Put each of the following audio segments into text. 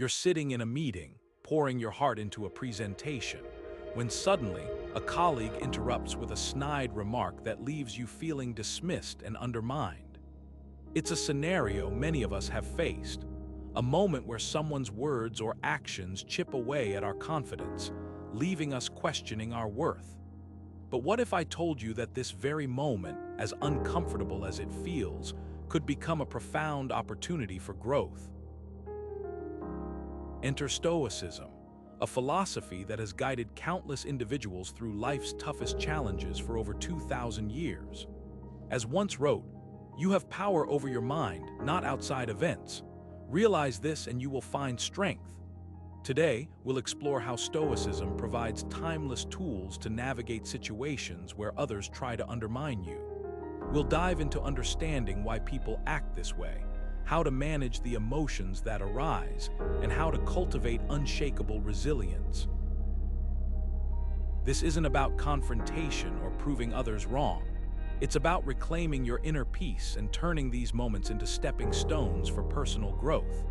You're sitting in a meeting, pouring your heart into a presentation, when suddenly a colleague interrupts with a snide remark that leaves you feeling dismissed and undermined. It's a scenario many of us have faced, a moment where someone's words or actions chip away at our confidence, leaving us questioning our worth. But what if I told you that this very moment, as uncomfortable as it feels, could become a profound opportunity for growth? Enter Stoicism, a philosophy that has guided countless individuals through life's toughest challenges for over 2,000 years. As once wrote, "You have power over your mind, not outside events. Realize this and you will find strength." Today, we'll explore how Stoicism provides timeless tools to navigate situations where others try to undermine you. We'll dive into understanding why people act this way, how to manage the emotions that arise, and how to cultivate unshakable resilience. This isn't about confrontation or proving others wrong. It's about reclaiming your inner peace and turning these moments into stepping stones for personal growth.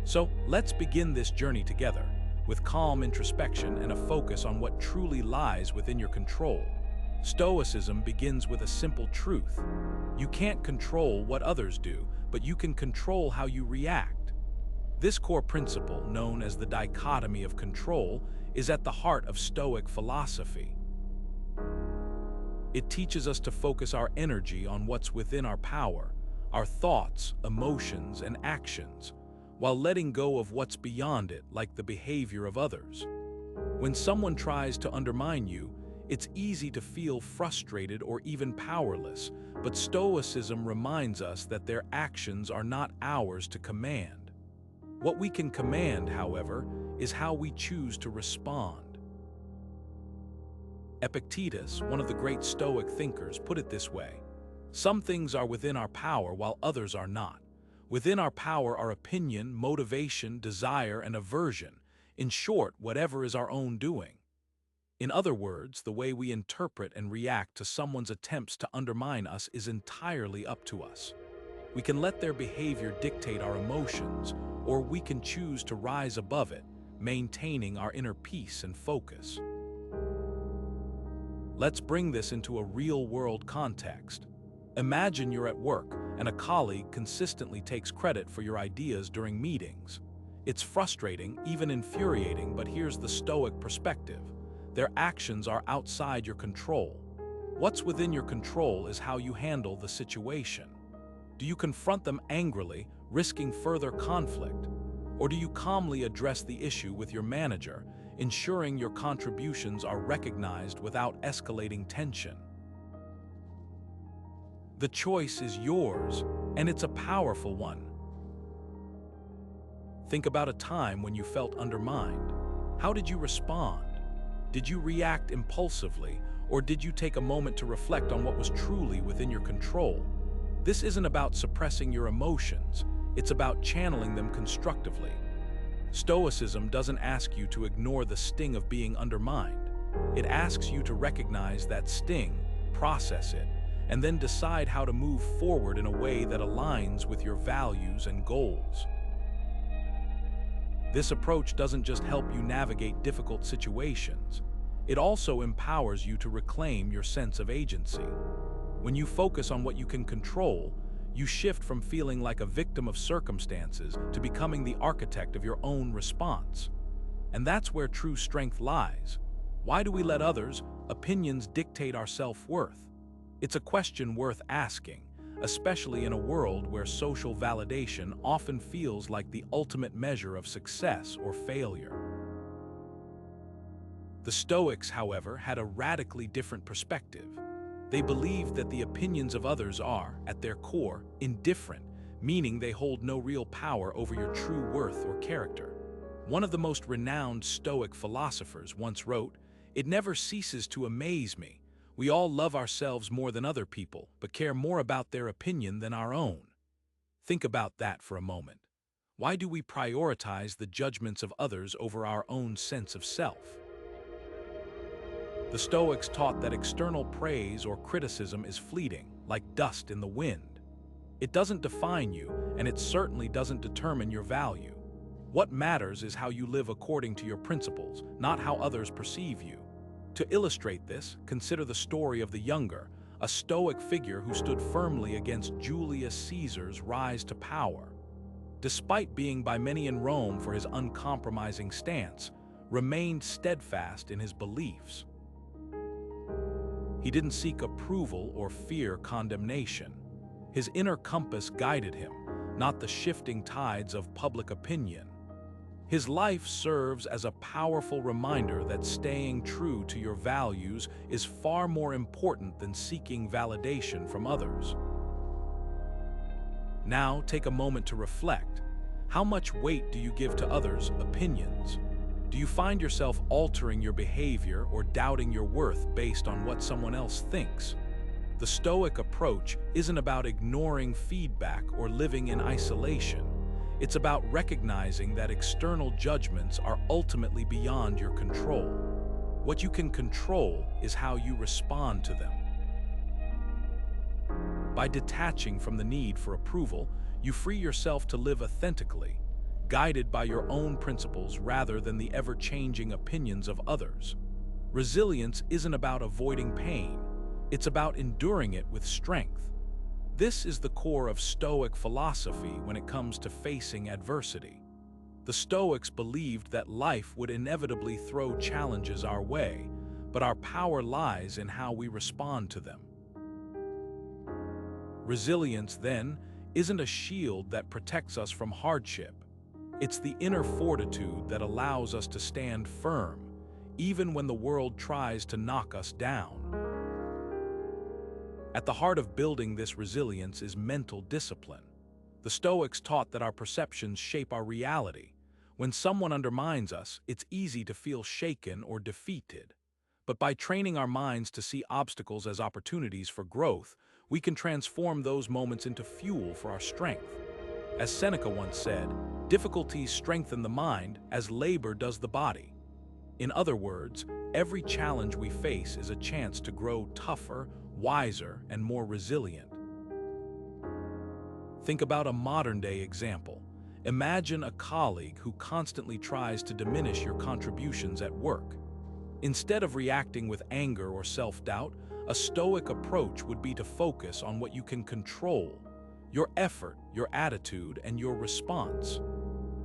So, let's begin this journey together, with calm introspection and a focus on what truly lies within your control. Stoicism begins with a simple truth. You can't control what others do, but you can control how you react. This core principle, known as the dichotomy of control, is at the heart of Stoic philosophy. It teaches us to focus our energy on what's within our power, our thoughts, emotions, and actions, while letting go of what's beyond it, like the behavior of others. When someone tries to undermine you, it's easy to feel frustrated or even powerless, but Stoicism reminds us that their actions are not ours to command. What we can command, however, is how we choose to respond. Epictetus, one of the great Stoic thinkers, put it this way: "Some things are within our power while others are not. Within our power are opinion, motivation, desire, and aversion. In short, whatever is our own doing." In other words, the way we interpret and react to someone's attempts to undermine us is entirely up to us. We can let their behavior dictate our emotions, or we can choose to rise above it, maintaining our inner peace and focus. Let's bring this into a real-world context. Imagine you're at work and a colleague consistently takes credit for your ideas during meetings. It's frustrating, even infuriating, but here's the Stoic perspective. Their actions are outside your control. What's within your control is how you handle the situation. Do you confront them angrily, risking further conflict? Or do you calmly address the issue with your manager, ensuring your contributions are recognized without escalating tension? The choice is yours, and it's a powerful one. Think about a time when you felt undermined. How did you respond? Did you react impulsively, or did you take a moment to reflect on what was truly within your control? This isn't about suppressing your emotions, it's about channeling them constructively. Stoicism doesn't ask you to ignore the sting of being undermined. It asks you to recognize that sting, process it, and then decide how to move forward in a way that aligns with your values and goals. This approach doesn't just help you navigate difficult situations, it also empowers you to reclaim your sense of agency. When you focus on what you can control, you shift from feeling like a victim of circumstances to becoming the architect of your own response. And that's where true strength lies. Why do we let others' opinions dictate our self-worth? It's a question worth asking, especially in a world where social validation often feels like the ultimate measure of success or failure. The Stoics, however, had a radically different perspective. They believed that the opinions of others are, at their core, indifferent, meaning they hold no real power over your true worth or character. One of the most renowned Stoic philosophers once wrote, "It never ceases to amaze me. We all love ourselves more than other people, but care more about their opinion than our own." Think about that for a moment. Why do we prioritize the judgments of others over our own sense of self? The Stoics taught that external praise or criticism is fleeting, like dust in the wind. It doesn't define you, and it certainly doesn't determine your value. What matters is how you live according to your principles, not how others perceive you. To illustrate this, consider the story of the younger, a Stoic figure who stood firmly against Julius Caesar's rise to power. Despite being by many in Rome for his uncompromising stance, remained steadfast in his beliefs. He didn't seek approval or fear condemnation. His inner compass guided him, not the shifting tides of public opinion. His life serves as a powerful reminder that staying true to your values is far more important than seeking validation from others. Now, take a moment to reflect. How much weight do you give to others' opinions? Do you find yourself altering your behavior or doubting your worth based on what someone else thinks? The Stoic approach isn't about ignoring feedback or living in isolation. It's about recognizing that external judgments are ultimately beyond your control. What you can control is how you respond to them. By detaching from the need for approval, you free yourself to live authentically, guided by your own principles rather than the ever-changing opinions of others. Resilience isn't about avoiding pain, it's about enduring it with strength. This is the core of Stoic philosophy when it comes to facing adversity. The Stoics believed that life would inevitably throw challenges our way, but our power lies in how we respond to them. Resilience, then, isn't a shield that protects us from hardship. It's the inner fortitude that allows us to stand firm, even when the world tries to knock us down. At the heart of building this resilience is mental discipline. The Stoics taught that our perceptions shape our reality. When someone undermines us, it's easy to feel shaken or defeated. But by training our minds to see obstacles as opportunities for growth, we can transform those moments into fuel for our strength. As Seneca once said, difficulties strengthen the mind as labor does the body. In other words, every challenge we face is a chance to grow tougher, wiser, and more resilient. Think about a modern-day example. Imagine a colleague who constantly tries to diminish your contributions at work. Instead of reacting with anger or self-doubt, a Stoic approach would be to focus on what you can control: your effort, your attitude, and your response.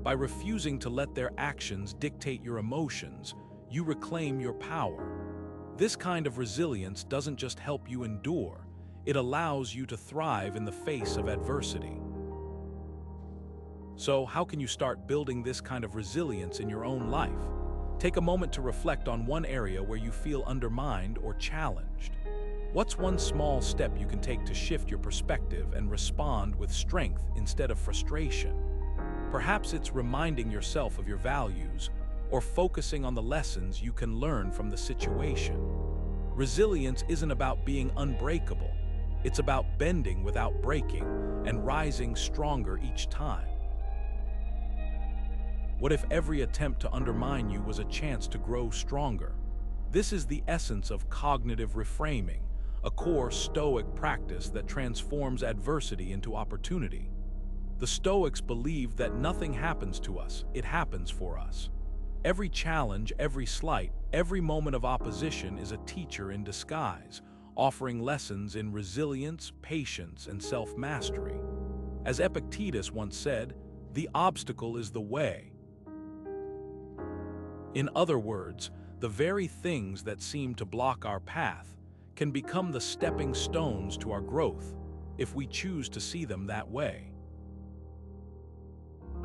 By refusing to let their actions dictate your emotions, you reclaim your power. This kind of resilience doesn't just help you endure, it allows you to thrive in the face of adversity. So, how can you start building this kind of resilience in your own life? Take a moment to reflect on one area where you feel undermined or challenged. What's one small step you can take to shift your perspective and respond with strength instead of frustration? Perhaps it's reminding yourself of your values or focusing on the lessons you can learn from the situation. Resilience isn't about being unbreakable. It's about bending without breaking and rising stronger each time. What if every attempt to undermine you was a chance to grow stronger? This is the essence of cognitive reframing, a core Stoic practice that transforms adversity into opportunity. The Stoics believed that nothing happens to us, it happens for us. Every challenge, every slight, every moment of opposition is a teacher in disguise, offering lessons in resilience, patience, and self-mastery. As Epictetus once said, "The obstacle is the way." In other words, the very things that seem to block our path can become the stepping stones to our growth if we choose to see them that way.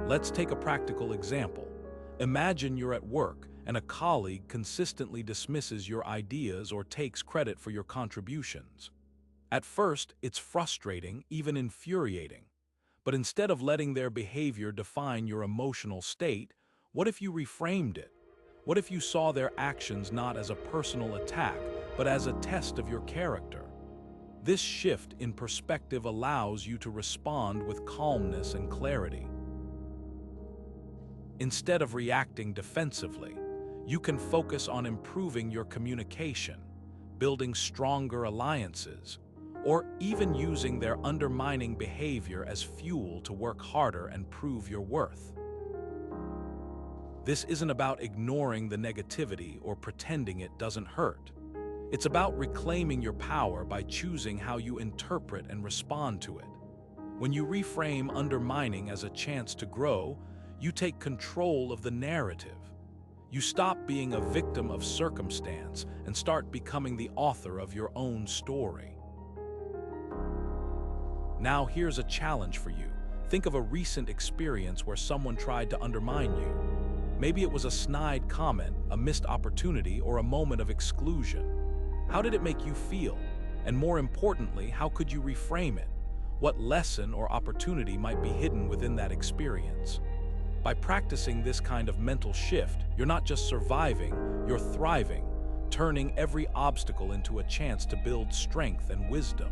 Let's take a practical example. Imagine you're at work and a colleague consistently dismisses your ideas or takes credit for your contributions. At first, it's frustrating, even infuriating. But instead of letting their behavior define your emotional state, what if you reframed it? What if you saw their actions not as a personal attack, but as a test of your character? This shift in perspective allows you to respond with calmness and clarity. Instead of reacting defensively, you can focus on improving your communication, building stronger alliances, or even using their undermining behavior as fuel to work harder and prove your worth. This isn't about ignoring the negativity or pretending it doesn't hurt. It's about reclaiming your power by choosing how you interpret and respond to it. When you reframe undermining as a chance to grow, you take control of the narrative. You stop being a victim of circumstance and start becoming the author of your own story. Now here's a challenge for you. Think of a recent experience where someone tried to undermine you. Maybe it was a snide comment, a missed opportunity, or a moment of exclusion. How did it make you feel? And more importantly, how could you reframe it? What lesson or opportunity might be hidden within that experience? By practicing this kind of mental shift, you're not just surviving, you're thriving, turning every obstacle into a chance to build strength and wisdom.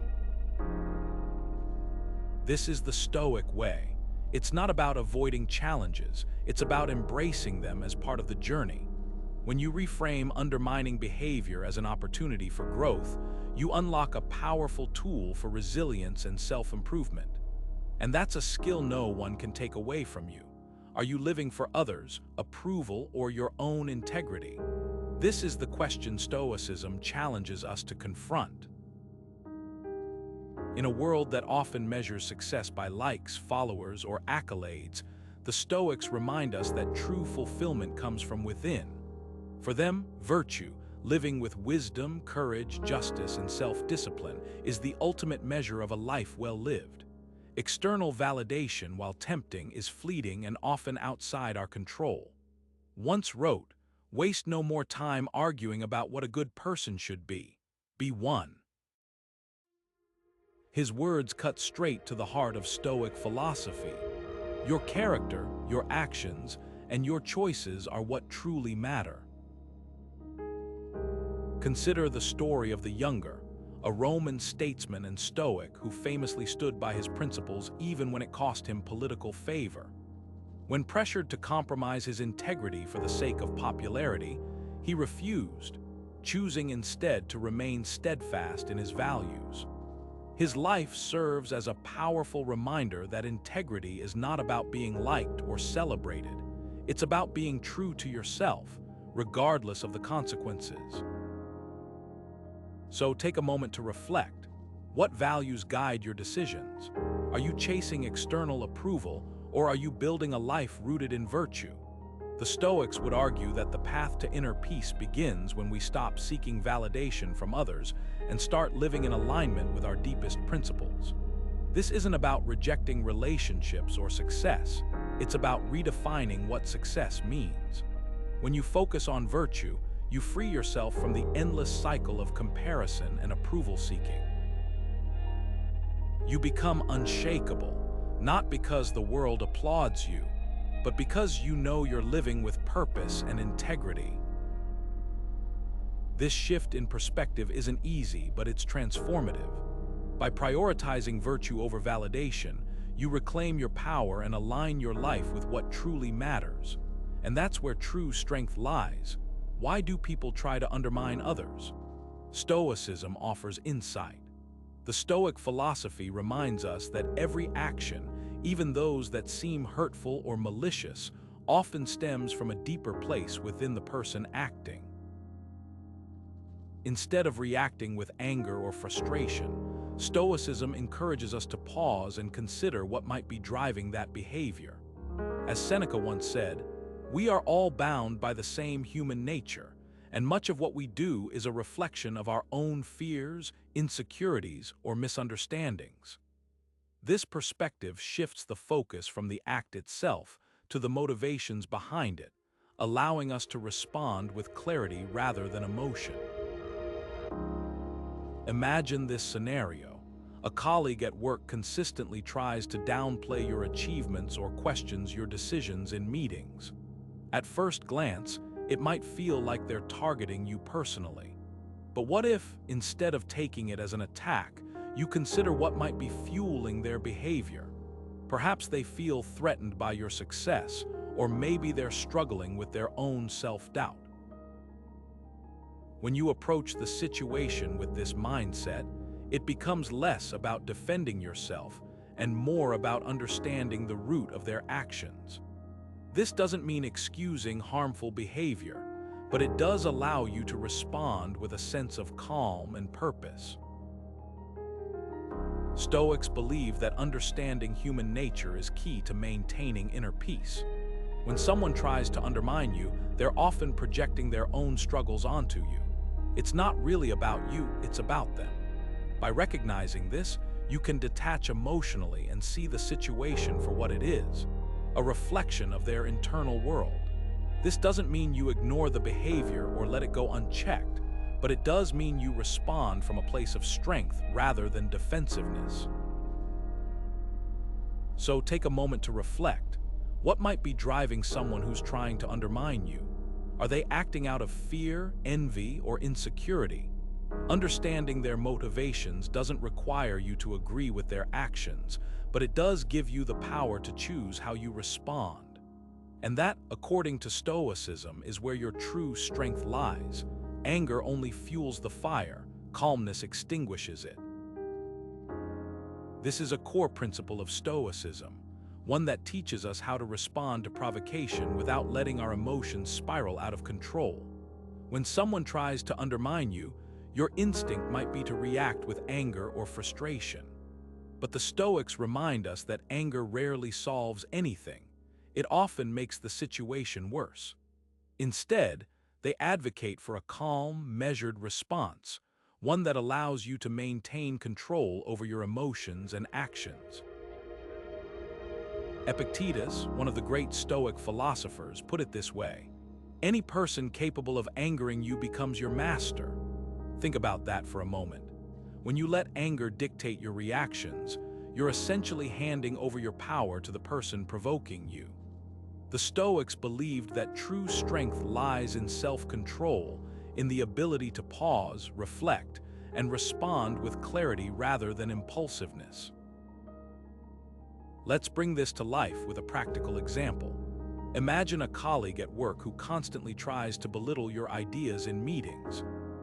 This is the Stoic way. It's not about avoiding challenges, it's about embracing them as part of the journey. When you reframe undermining behavior as an opportunity for growth, you unlock a powerful tool for resilience and self-improvement. And that's a skill no one can take away from you. Are you living for others, approval, or your own integrity? This is the question Stoicism challenges us to confront. In a world that often measures success by likes, followers, or accolades, the Stoics remind us that true fulfillment comes from within. For them, virtue, living with wisdom, courage, justice, and self-discipline, is the ultimate measure of a life well lived. External validation, while tempting, is fleeting and often outside our control. Once wrote, "Waste no more time arguing about what a good person should be. Be one." His words cut straight to the heart of Stoic philosophy. Your character, your actions, and your choices are what truly matter. Consider the story of the Younger, a Roman statesman and Stoic who famously stood by his principles even when it cost him political favor. When pressured to compromise his integrity for the sake of popularity, he refused, choosing instead to remain steadfast in his values. His life serves as a powerful reminder that integrity is not about being liked or celebrated. It's about being true to yourself, regardless of the consequences. So take a moment to reflect. What values guide your decisions? Are you chasing external approval, or are you building a life rooted in virtue? The Stoics would argue that the path to inner peace begins when we stop seeking validation from others and start living in alignment with our deepest principles. This isn't about rejecting relationships or success. It's about redefining what success means. When you focus on virtue, you free yourself from the endless cycle of comparison and approval seeking. You become unshakable, not because the world applauds you, but because you know you're living with purpose and integrity. This shift in perspective isn't easy, but it's transformative. By prioritizing virtue over validation, you reclaim your power and align your life with what truly matters. And that's where true strength lies. Why do people try to undermine others? Stoicism offers insight. The Stoic philosophy reminds us that every action, even those that seem hurtful or malicious, often stems from a deeper place within the person acting. Instead of reacting with anger or frustration, Stoicism encourages us to pause and consider what might be driving that behavior. As Seneca once said, "We are all bound by the same human nature, and much of what we do is a reflection of our own fears, insecurities, or misunderstandings." This perspective shifts the focus from the act itself to the motivations behind it, allowing us to respond with clarity rather than emotion. Imagine this scenario. A colleague at work consistently tries to downplay your achievements or questions your decisions in meetings. At first glance, it might feel like they're targeting you personally. But what if, instead of taking it as an attack, you consider what might be fueling their behavior? Perhaps they feel threatened by your success, or maybe they're struggling with their own self-doubt. When you approach the situation with this mindset, it becomes less about defending yourself and more about understanding the root of their actions. This doesn't mean excusing harmful behavior, but it does allow you to respond with a sense of calm and purpose. Stoics believe that understanding human nature is key to maintaining inner peace. When someone tries to undermine you, they're often projecting their own struggles onto you. It's not really about you, it's about them. By recognizing this, you can detach emotionally and see the situation for what it is, a reflection of their internal world. This doesn't mean you ignore the behavior or let it go unchecked, but it does mean you respond from a place of strength rather than defensiveness. So take a moment to reflect. What might be driving someone who's trying to undermine you? Are they acting out of fear, envy, or insecurity? Understanding their motivations doesn't require you to agree with their actions, but it does give you the power to choose how you respond. And that, according to Stoicism, is where your true strength lies. Anger only fuels the fire, calmness extinguishes it. This is a core principle of Stoicism, one that teaches us how to respond to provocation without letting our emotions spiral out of control. When someone tries to undermine you, your instinct might be to react with anger or frustration. But the Stoics remind us that anger rarely solves anything. It often makes the situation worse. Instead, they advocate for a calm, measured response, one that allows you to maintain control over your emotions and actions. Epictetus, one of the great Stoic philosophers, put it this way: any person capable of angering you becomes your master. Think about that for a moment. When you let anger dictate your reactions, you're essentially handing over your power to the person provoking you. The Stoics believed that true strength lies in self-control, in the ability to pause, reflect, and respond with clarity rather than impulsiveness. Let's bring this to life with a practical example. Imagine a colleague at work who constantly tries to belittle your ideas in meetings.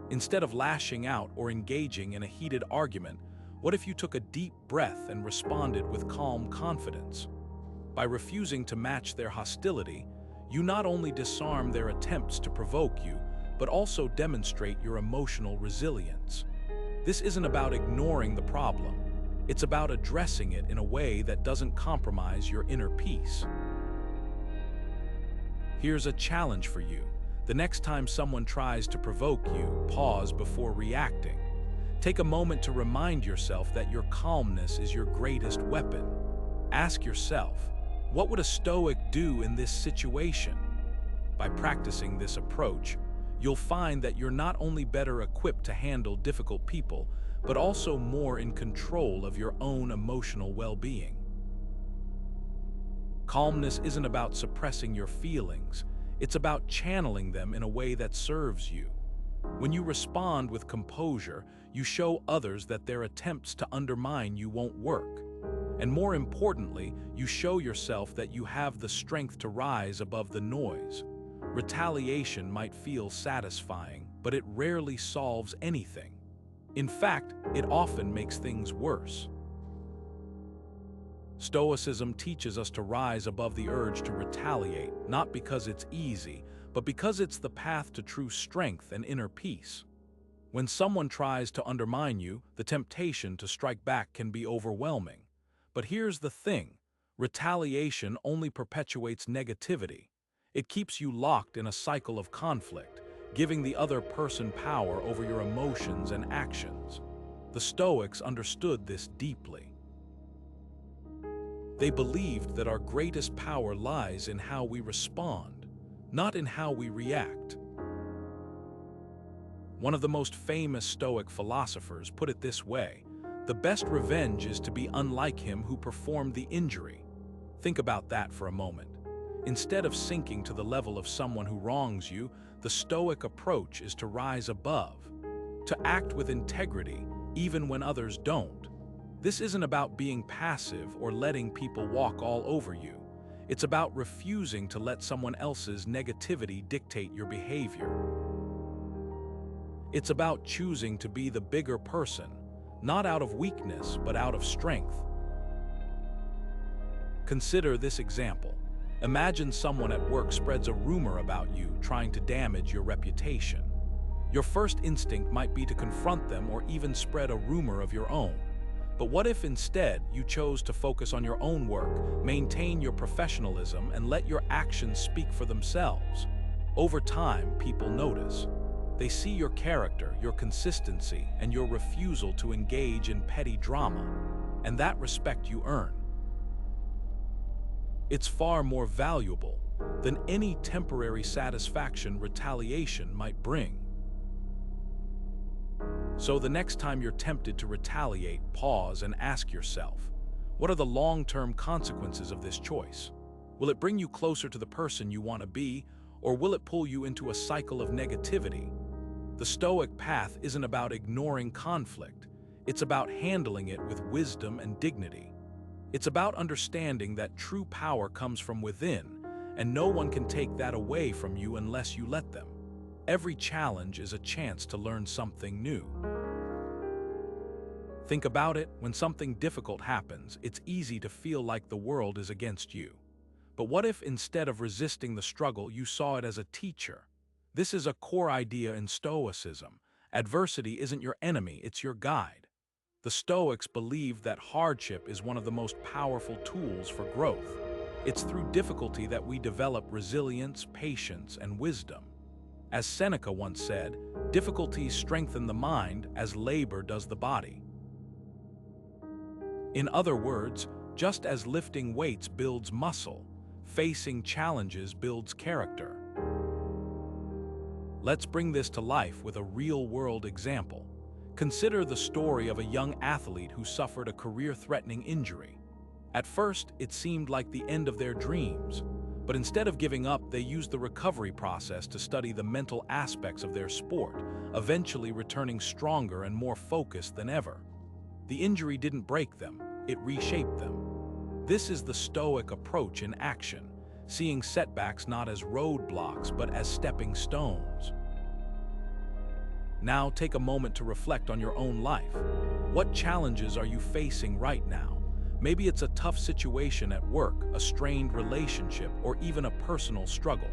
Instead of lashing out or engaging in a heated argument, what if you took a deep breath and responded with calm confidence? By refusing to match their hostility, you not only disarm their attempts to provoke you, but also demonstrate your emotional resilience. This isn't about ignoring the problem. It's about addressing it in a way that doesn't compromise your inner peace. Here's a challenge for you. The next time someone tries to provoke you, pause before reacting. Take a moment to remind yourself that your calmness is your greatest weapon. Ask yourself, what would a Stoic do in this situation? By practicing this approach, you'll find that you're not only better equipped to handle difficult people, but also more in control of your own emotional well-being. Calmness isn't about suppressing your feelings, it's about channeling them in a way that serves you. When you respond with composure, you show others that their attempts to undermine you won't work. And more importantly, you show yourself that you have the strength to rise above the noise. Retaliation might feel satisfying, but it rarely solves anything. In fact, it often makes things worse. Stoicism teaches us to rise above the urge to retaliate, not because it's easy, but because it's the path to true strength and inner peace. When someone tries to undermine you, the temptation to strike back can be overwhelming. But here's the thing: retaliation only perpetuates negativity. It keeps you locked in a cycle of conflict, giving the other person power over your emotions and actions. The Stoics understood this deeply. They believed that our greatest power lies in how we respond, not in how we react. One of the most famous Stoic philosophers put it this way: the best revenge is to be unlike him who performed the injury. Think about that for a moment. Instead of sinking to the level of someone who wrongs you, the Stoic approach is to rise above, to act with integrity even when others don't. This isn't about being passive or letting people walk all over you. It's about refusing to let someone else's negativity dictate your behavior. It's about choosing to be the bigger person, not out of weakness, but out of strength. Consider this example. Imagine someone at work spreads a rumor about you, trying to damage your reputation. Your first instinct might be to confront them or even spread a rumor of your own. But what if instead you chose to focus on your own work, maintain your professionalism, and let your actions speak for themselves? Over time, people notice. They see your character, your consistency, and your refusal to engage in petty drama, and that respect you earn. It's far more valuable than any temporary satisfaction retaliation might bring. So the next time you're tempted to retaliate, pause and ask yourself, what are the long-term consequences of this choice? Will it bring you closer to the person you want to be, or will it pull you into a cycle of negativity? The Stoic path isn't about ignoring conflict. It's about handling it with wisdom and dignity. It's about understanding that true power comes from within, and no one can take that away from you unless you let them. Every challenge is a chance to learn something new. Think about it, when something difficult happens, it's easy to feel like the world is against you. But what if instead of resisting the struggle, you saw it as a teacher? This is a core idea in Stoicism. Adversity isn't your enemy, it's your guide. The Stoics believed that hardship is one of the most powerful tools for growth. It's through difficulty that we develop resilience, patience, and wisdom. As Seneca once said, difficulties strengthen the mind as labor does the body. In other words, just as lifting weights builds muscle, facing challenges builds character. Let's bring this to life with a real-world example. Consider the story of a young athlete who suffered a career-threatening injury. At first, it seemed like the end of their dreams, but instead of giving up, they used the recovery process to study the mental aspects of their sport, eventually returning stronger and more focused than ever. The injury didn't break them, it reshaped them. This is the Stoic approach in action, seeing setbacks not as roadblocks but as stepping stones. Now take a moment to reflect on your own life. What challenges are you facing right now? Maybe it's a tough situation at work, a strained relationship, or even a personal struggle.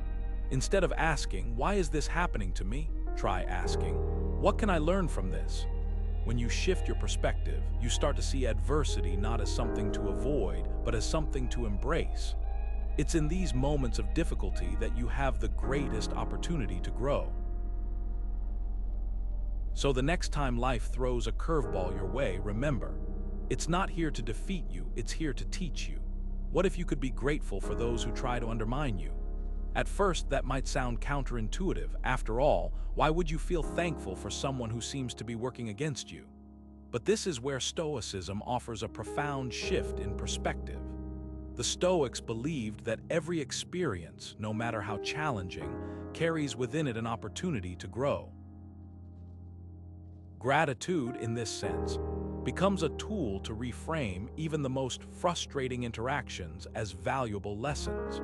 Instead of asking, "Why is this happening to me?" try asking, "What can I learn from this?" When you shift your perspective, you start to see adversity not as something to avoid, but as something to embrace. It's in these moments of difficulty that you have the greatest opportunity to grow. So the next time life throws a curveball your way, remember, it's not here to defeat you, it's here to teach you. What if you could be grateful for those who try to undermine you? At first, that might sound counterintuitive. After all, why would you feel thankful for someone who seems to be working against you? But this is where Stoicism offers a profound shift in perspective. The Stoics believed that every experience, no matter how challenging, carries within it an opportunity to grow. Gratitude, in this sense, becomes a tool to reframe even the most frustrating interactions as valuable lessons.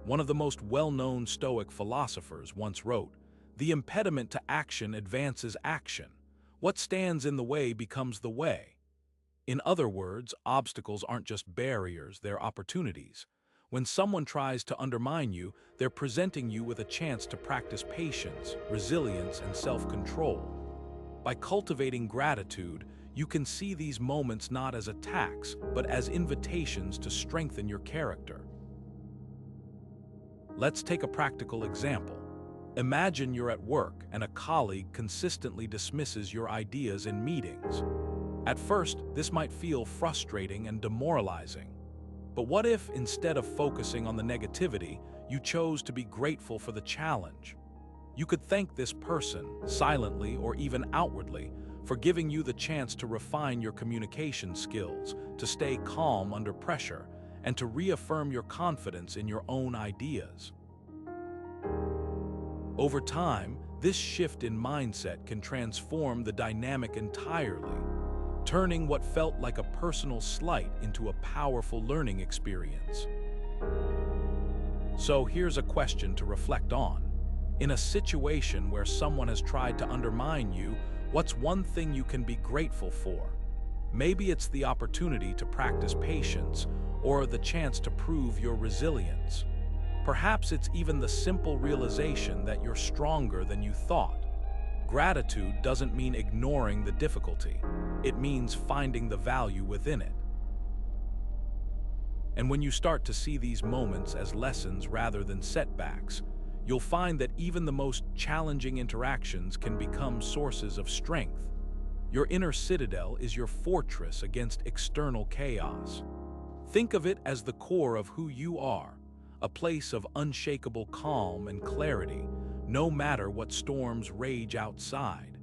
One of the most well-known Stoic philosophers once wrote, "The impediment to action advances action. What stands in the way becomes the way." In other words, obstacles aren't just barriers, they're opportunities. When someone tries to undermine you, they're presenting you with a chance to practice patience, resilience, and self-control. By cultivating gratitude, you can see these moments not as attacks, but as invitations to strengthen your character. Let's take a practical example. Imagine you're at work and a colleague consistently dismisses your ideas in meetings. At first, this might feel frustrating and demoralizing. But what if, instead of focusing on the negativity, you chose to be grateful for the challenge? You could thank this person, silently or even outwardly, for giving you the chance to refine your communication skills, to stay calm under pressure, and to reaffirm your confidence in your own ideas. Over time, this shift in mindset can transform the dynamic entirely, turning what felt like a personal slight into a powerful learning experience. So here's a question to reflect on. In a situation where someone has tried to undermine you, what's one thing you can be grateful for? Maybe it's the opportunity to practice patience, or the chance to prove your resilience. Perhaps it's even the simple realization that you're stronger than you thought. Gratitude doesn't mean ignoring the difficulty. It means finding the value within it. And when you start to see these moments as lessons rather than setbacks, you'll find that even the most challenging interactions can become sources of strength. Your inner citadel is your fortress against external chaos. Think of it as the core of who you are, a place of unshakable calm and clarity, no matter what storms rage outside.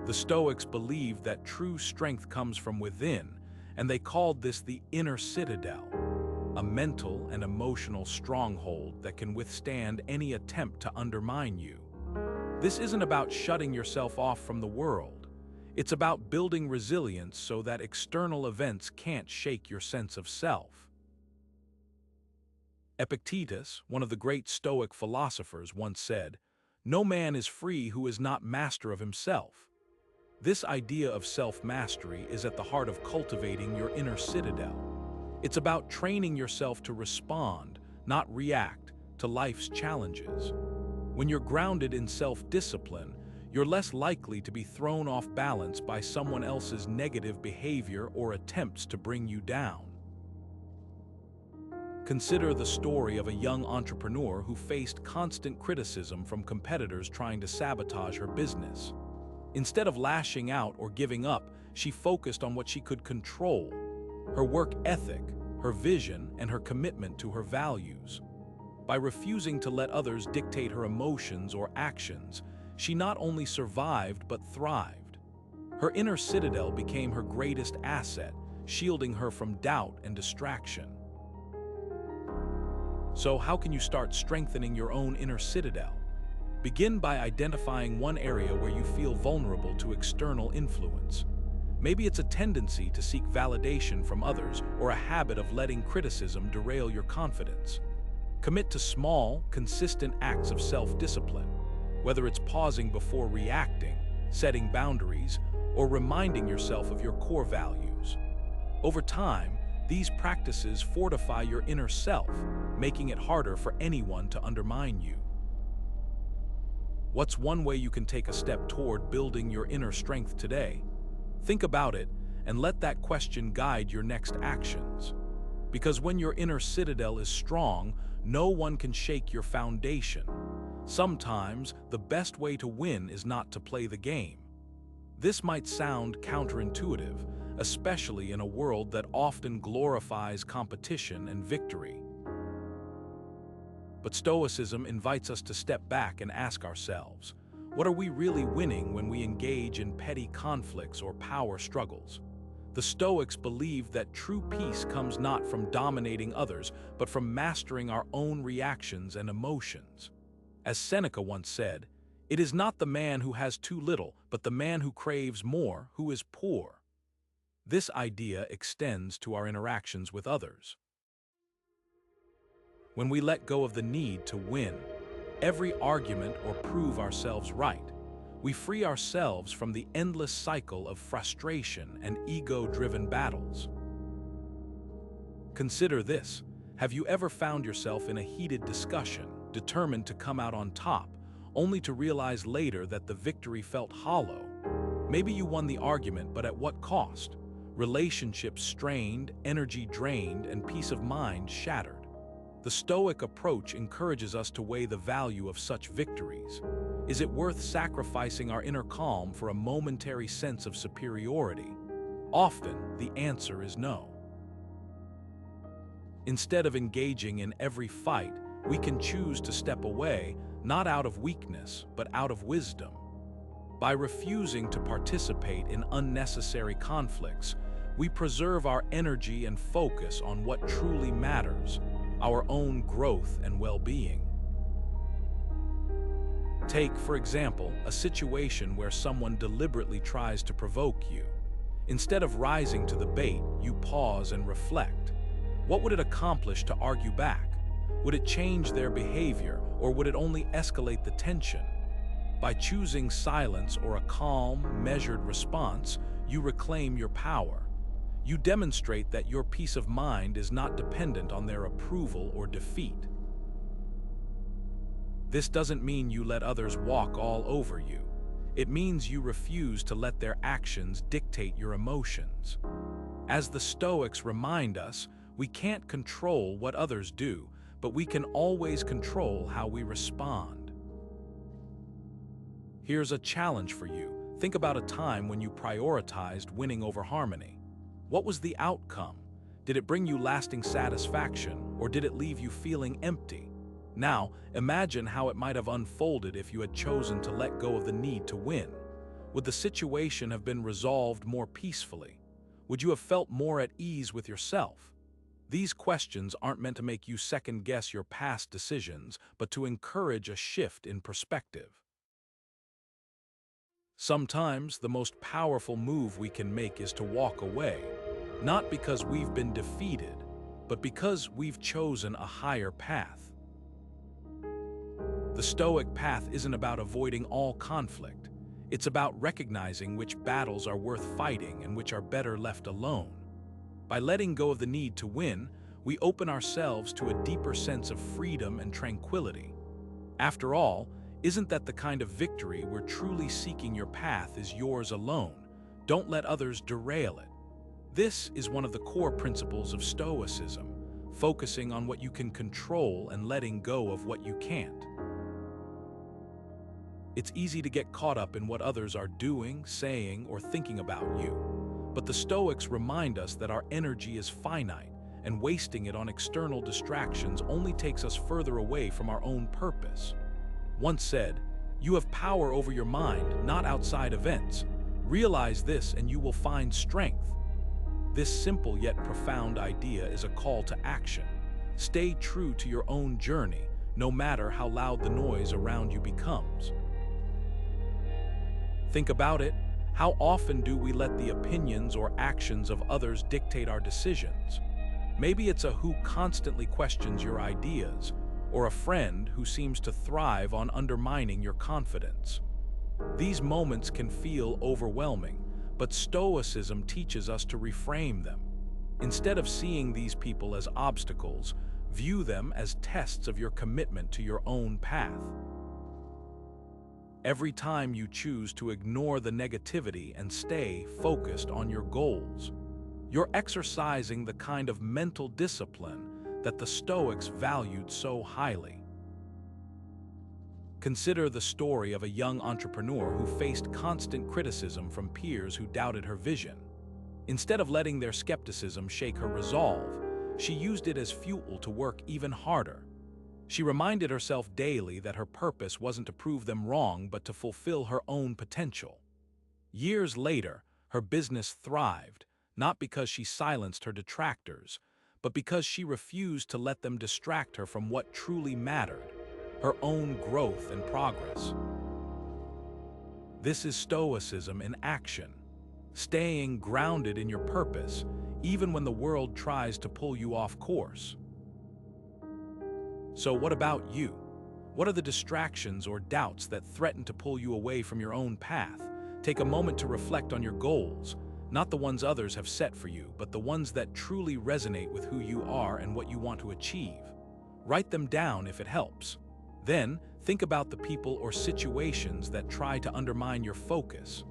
The Stoics believed that true strength comes from within, and they called this the inner citadel, a mental and emotional stronghold that can withstand any attempt to undermine you. This isn't about shutting yourself off from the world. It's about building resilience so that external events can't shake your sense of self. Epictetus, one of the great Stoic philosophers, once said, "No man is free who is not master of himself." This idea of self-mastery is at the heart of cultivating your inner citadel. It's about training yourself to respond, not react, to life's challenges. When you're grounded in self-discipline, you're less likely to be thrown off balance by someone else's negative behavior or attempts to bring you down. Consider the story of a young entrepreneur who faced constant criticism from competitors trying to sabotage her business. Instead of lashing out or giving up, she focused on what she could control: her work ethic, her vision, and her commitment to her values. By refusing to let others dictate her emotions or actions, she not only survived but thrived. Her inner citadel became her greatest asset, shielding her from doubt and distraction. So how can you start strengthening your own inner citadel? Begin by identifying one area where you feel vulnerable to external influence. Maybe it's a tendency to seek validation from others or a habit of letting criticism derail your confidence. Commit to small, consistent acts of self-discipline, whether it's pausing before reacting, setting boundaries, or reminding yourself of your core values. Over time, these practices fortify your inner self, making it harder for anyone to undermine you. What's one way you can take a step toward building your inner strength today? Think about it and let that question guide your next actions. Because when your inner citadel is strong, no one can shake your foundation. Sometimes, the best way to win is not to play the game. This might sound counterintuitive, especially in a world that often glorifies competition and victory. But Stoicism invites us to step back and ask ourselves, what are we really winning when we engage in petty conflicts or power struggles? The Stoics believed that true peace comes not from dominating others, but from mastering our own reactions and emotions. As Seneca once said, "It is not the man who has too little, but the man who craves more, who is poor." This idea extends to our interactions with others. When we let go of the need to win every argument or prove ourselves right, we free ourselves from the endless cycle of frustration and ego-driven battles. Consider this. Have you ever found yourself in a heated discussion, determined to come out on top, only to realize later that the victory felt hollow? Maybe you won the argument, but at what cost? Relationships strained, energy drained, and peace of mind shattered. The Stoic approach encourages us to weigh the value of such victories. Is it worth sacrificing our inner calm for a momentary sense of superiority? Often, the answer is no. Instead of engaging in every fight, we can choose to step away, not out of weakness, but out of wisdom. By refusing to participate in unnecessary conflicts, we preserve our energy and focus on what truly matters, our own growth and well-being. Take, for example, a situation where someone deliberately tries to provoke you. Instead of rising to the bait, you pause and reflect. What would it accomplish to argue back? Would it change their behavior, or would it only escalate the tension? By choosing silence or a calm, measured response, you reclaim your power. You demonstrate that your peace of mind is not dependent on their approval or defeat. This doesn't mean you let others walk all over you. It means you refuse to let their actions dictate your emotions. As the Stoics remind us, we can't control what others do, but we can always control how we respond. Here's a challenge for you. Think about a time when you prioritized winning over harmony. What was the outcome? Did it bring you lasting satisfaction, or did it leave you feeling empty? Now, imagine how it might have unfolded if you had chosen to let go of the need to win. Would the situation have been resolved more peacefully? Would you have felt more at ease with yourself? These questions aren't meant to make you second-guess your past decisions, but to encourage a shift in perspective. Sometimes the most powerful move we can make is to walk away, not because we've been defeated, but because we've chosen a higher path. The Stoic path isn't about avoiding all conflict. It's about recognizing which battles are worth fighting and which are better left alone. By letting go of the need to win, we open ourselves to a deeper sense of freedom and tranquility. After all, isn't that the kind of victory where truly seeking your path is yours alone? Don't let others derail it. This is one of the core principles of Stoicism, focusing on what you can control and letting go of what you can't. It's easy to get caught up in what others are doing, saying, or thinking about you. But the Stoics remind us that our energy is finite, and wasting it on external distractions only takes us further away from our own purpose. Once said, "You have power over your mind, not outside events. Realize this and you will find strength." This simple yet profound idea is a call to action. Stay true to your own journey, no matter how loud the noise around you becomes. Think about it. How often do we let the opinions or actions of others dictate our decisions? Maybe it's a who constantly questions your ideas, or a friend who seems to thrive on undermining your confidence. These moments can feel overwhelming, but Stoicism teaches us to reframe them. Instead of seeing these people as obstacles, view them as tests of your commitment to your own path. Every time you choose to ignore the negativity and stay focused on your goals, you're exercising the kind of mental discipline that the Stoics valued so highly. Consider the story of a young entrepreneur who faced constant criticism from peers who doubted her vision. Instead of letting their skepticism shake her resolve, she used it as fuel to work even harder. She reminded herself daily that her purpose wasn't to prove them wrong, but to fulfill her own potential. Years later, her business thrived, not because she silenced her detractors, but because she refused to let them distract her from what truly mattered, her own growth and progress. This is Stoicism in action, staying grounded in your purpose, even when the world tries to pull you off course. So what about you? What are the distractions or doubts that threaten to pull you away from your own path? Take a moment to reflect on your goals, not the ones others have set for you, but the ones that truly resonate with who you are and what you want to achieve. Write them down if it helps. Then, think about the people or situations that try to undermine your focus.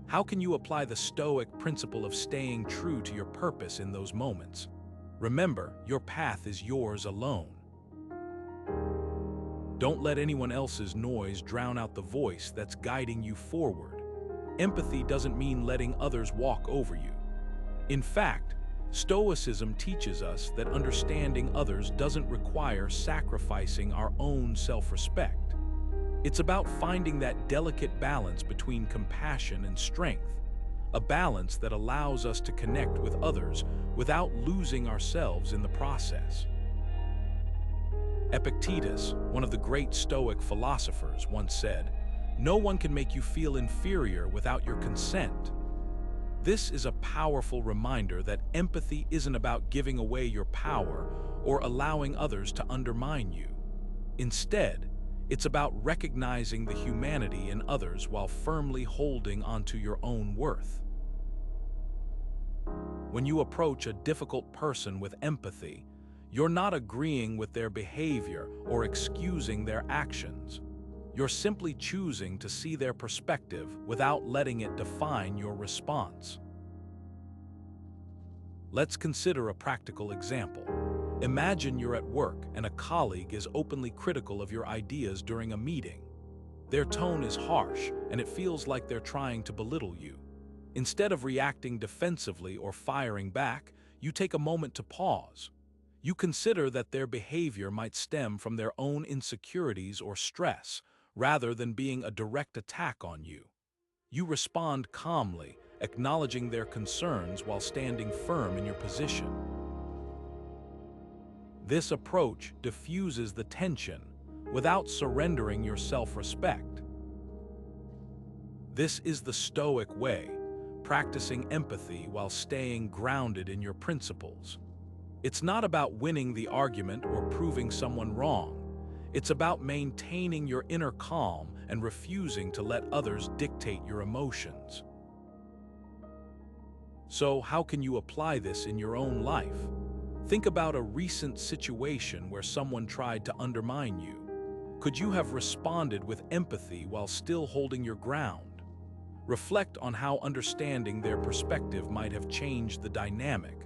How can you apply the Stoic principle of staying true to your purpose in those moments? Remember, your path is yours alone. Don't let anyone else's noise drown out the voice that's guiding you forward. Empathy doesn't mean letting others walk over you. In fact, Stoicism teaches us that understanding others doesn't require sacrificing our own self-respect. It's about finding that delicate balance between compassion and strength, a balance that allows us to connect with others without losing ourselves in the process. Epictetus, one of the great Stoic philosophers, once said, "No one can make you feel inferior without your consent." This is a powerful reminder that empathy isn't about giving away your power or allowing others to undermine you. Instead, it's about recognizing the humanity in others while firmly holding onto your own worth. When you approach a difficult person with empathy, you're not agreeing with their behavior or excusing their actions. You're simply choosing to see their perspective without letting it define your response. Let's consider a practical example. Imagine you're at work and a colleague is openly critical of your ideas during a meeting. Their tone is harsh, and it feels like they're trying to belittle you. Instead of reacting defensively or firing back, you take a moment to pause. You consider that their behavior might stem from their own insecurities or stress, rather than being a direct attack on you. You respond calmly, acknowledging their concerns while standing firm in your position. This approach diffuses the tension without surrendering your self-respect. This is the Stoic way, practicing empathy while staying grounded in your principles. It's not about winning the argument or proving someone wrong. It's about maintaining your inner calm and refusing to let others dictate your emotions. So, how can you apply this in your own life? Think about a recent situation where someone tried to undermine you. Could you have responded with empathy while still holding your ground? Reflect on how understanding their perspective might have changed the dynamic,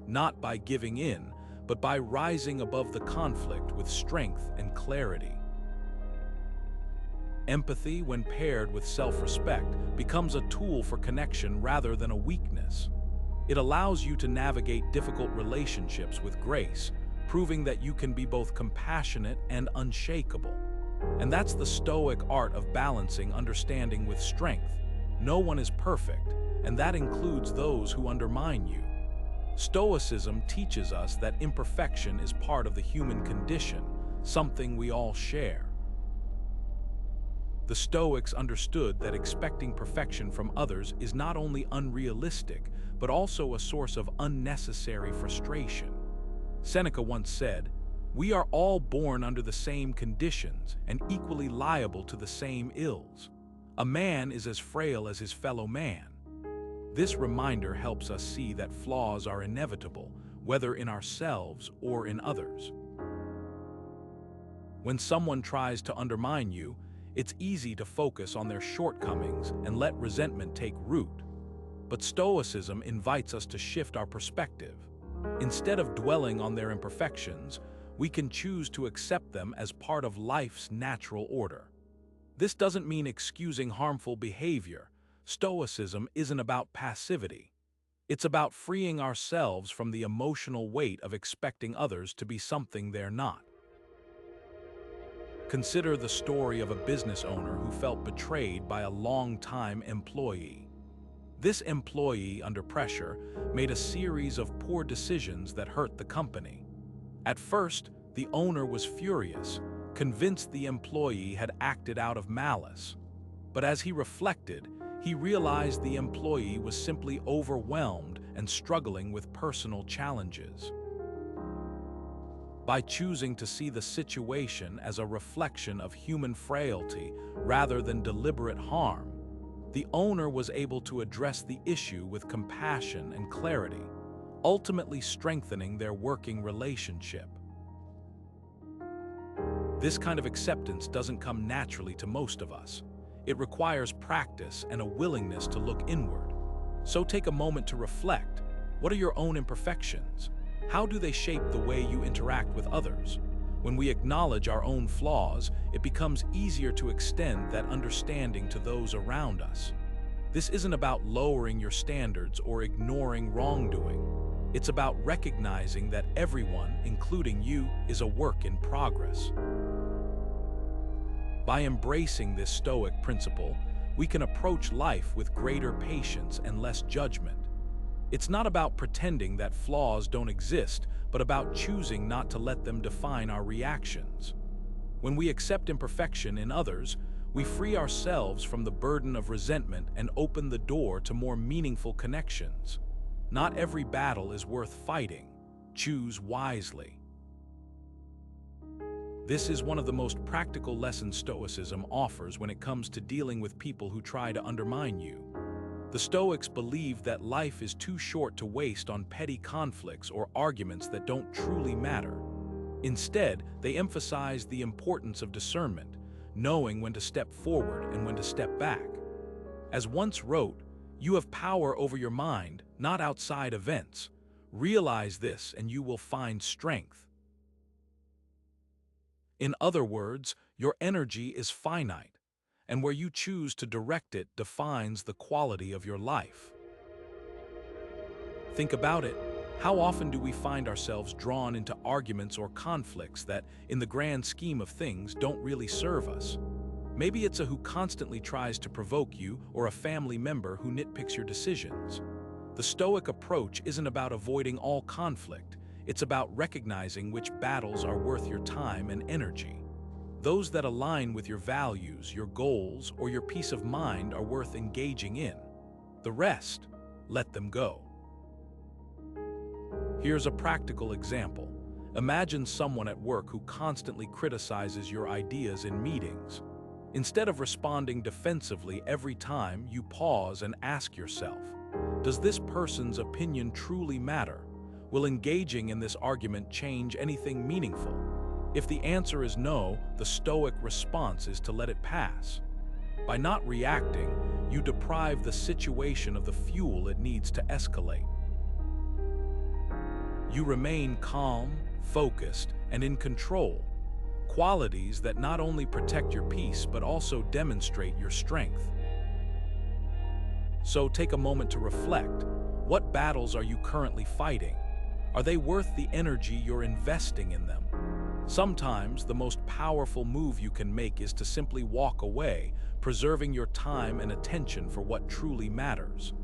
not by giving in, but by rising above the conflict with strength and clarity. Empathy, when paired with self-respect, becomes a tool for connection rather than a weakness. It allows you to navigate difficult relationships with grace, proving that you can be both compassionate and unshakable. And that's the Stoic art of balancing understanding with strength. No one is perfect, and that includes those who undermine you. Stoicism teaches us that imperfection is part of the human condition, something we all share. The Stoics understood that expecting perfection from others is not only unrealistic, but also a source of unnecessary frustration. Seneca once said, "We are all born under the same conditions and equally liable to the same ills. A man is as frail as his fellow man." This reminder helps us see that flaws are inevitable, whether in ourselves or in others. When someone tries to undermine you, it's easy to focus on their shortcomings and let resentment take root. But Stoicism invites us to shift our perspective. Instead of dwelling on their imperfections, we can choose to accept them as part of life's natural order. This doesn't mean excusing harmful behavior. Stoicism isn't about passivity. It's about freeing ourselves from the emotional weight of expecting others to be something they're not. Consider the story of a business owner who felt betrayed by a long-time employee. This employee, under pressure, made a series of poor decisions that hurt the company. At first, the owner was furious, convinced the employee had acted out of malice. But as he reflected, he realized the employee was simply overwhelmed and struggling with personal challenges. By choosing to see the situation as a reflection of human frailty rather than deliberate harm, the owner was able to address the issue with compassion and clarity, ultimately strengthening their working relationship. This kind of acceptance doesn't come naturally to most of us. It requires practice and a willingness to look inward. So take a moment to reflect. What are your own imperfections? How do they shape the way you interact with others? When we acknowledge our own flaws, it becomes easier to extend that understanding to those around us. This isn't about lowering your standards or ignoring wrongdoing. It's about recognizing that everyone, including you, is a work in progress. By embracing this Stoic principle, we can approach life with greater patience and less judgment. It's not about pretending that flaws don't exist, but about choosing not to let them define our reactions. When we accept imperfection in others, we free ourselves from the burden of resentment and open the door to more meaningful connections. Not every battle is worth fighting. Choose wisely. This is one of the most practical lessons Stoicism offers when it comes to dealing with people who try to undermine you. The Stoics believed that life is too short to waste on petty conflicts or arguments that don't truly matter. Instead, they emphasized the importance of discernment, knowing when to step forward and when to step back. As once wrote, "You have power over your mind, not outside events. Realize this and you will find strength." In other words, your energy is finite, and where you choose to direct it defines the quality of your life. Think about it. How often do we find ourselves drawn into arguments or conflicts that, in the grand scheme of things, don't really serve us? Maybe it's a who constantly tries to provoke you or a family member who nitpicks your decisions. The Stoic approach isn't about avoiding all conflict. It's about recognizing which battles are worth your time and energy. Those that align with your values, your goals, or your peace of mind are worth engaging in. The rest, let them go. Here's a practical example. Imagine someone at work who constantly criticizes your ideas in meetings. Instead of responding defensively every time, you pause and ask yourself, does this person's opinion truly matter? Will engaging in this argument change anything meaningful? If the answer is no, the Stoic response is to let it pass. By not reacting, you deprive the situation of the fuel it needs to escalate. You remain calm, focused, and in control, qualities that not only protect your peace but also demonstrate your strength. So take a moment to reflect. What battles are you currently fighting? Are they worth the energy you're investing in them? Sometimes the most powerful move you can make is to simply walk away, preserving your time and attention for what truly matters.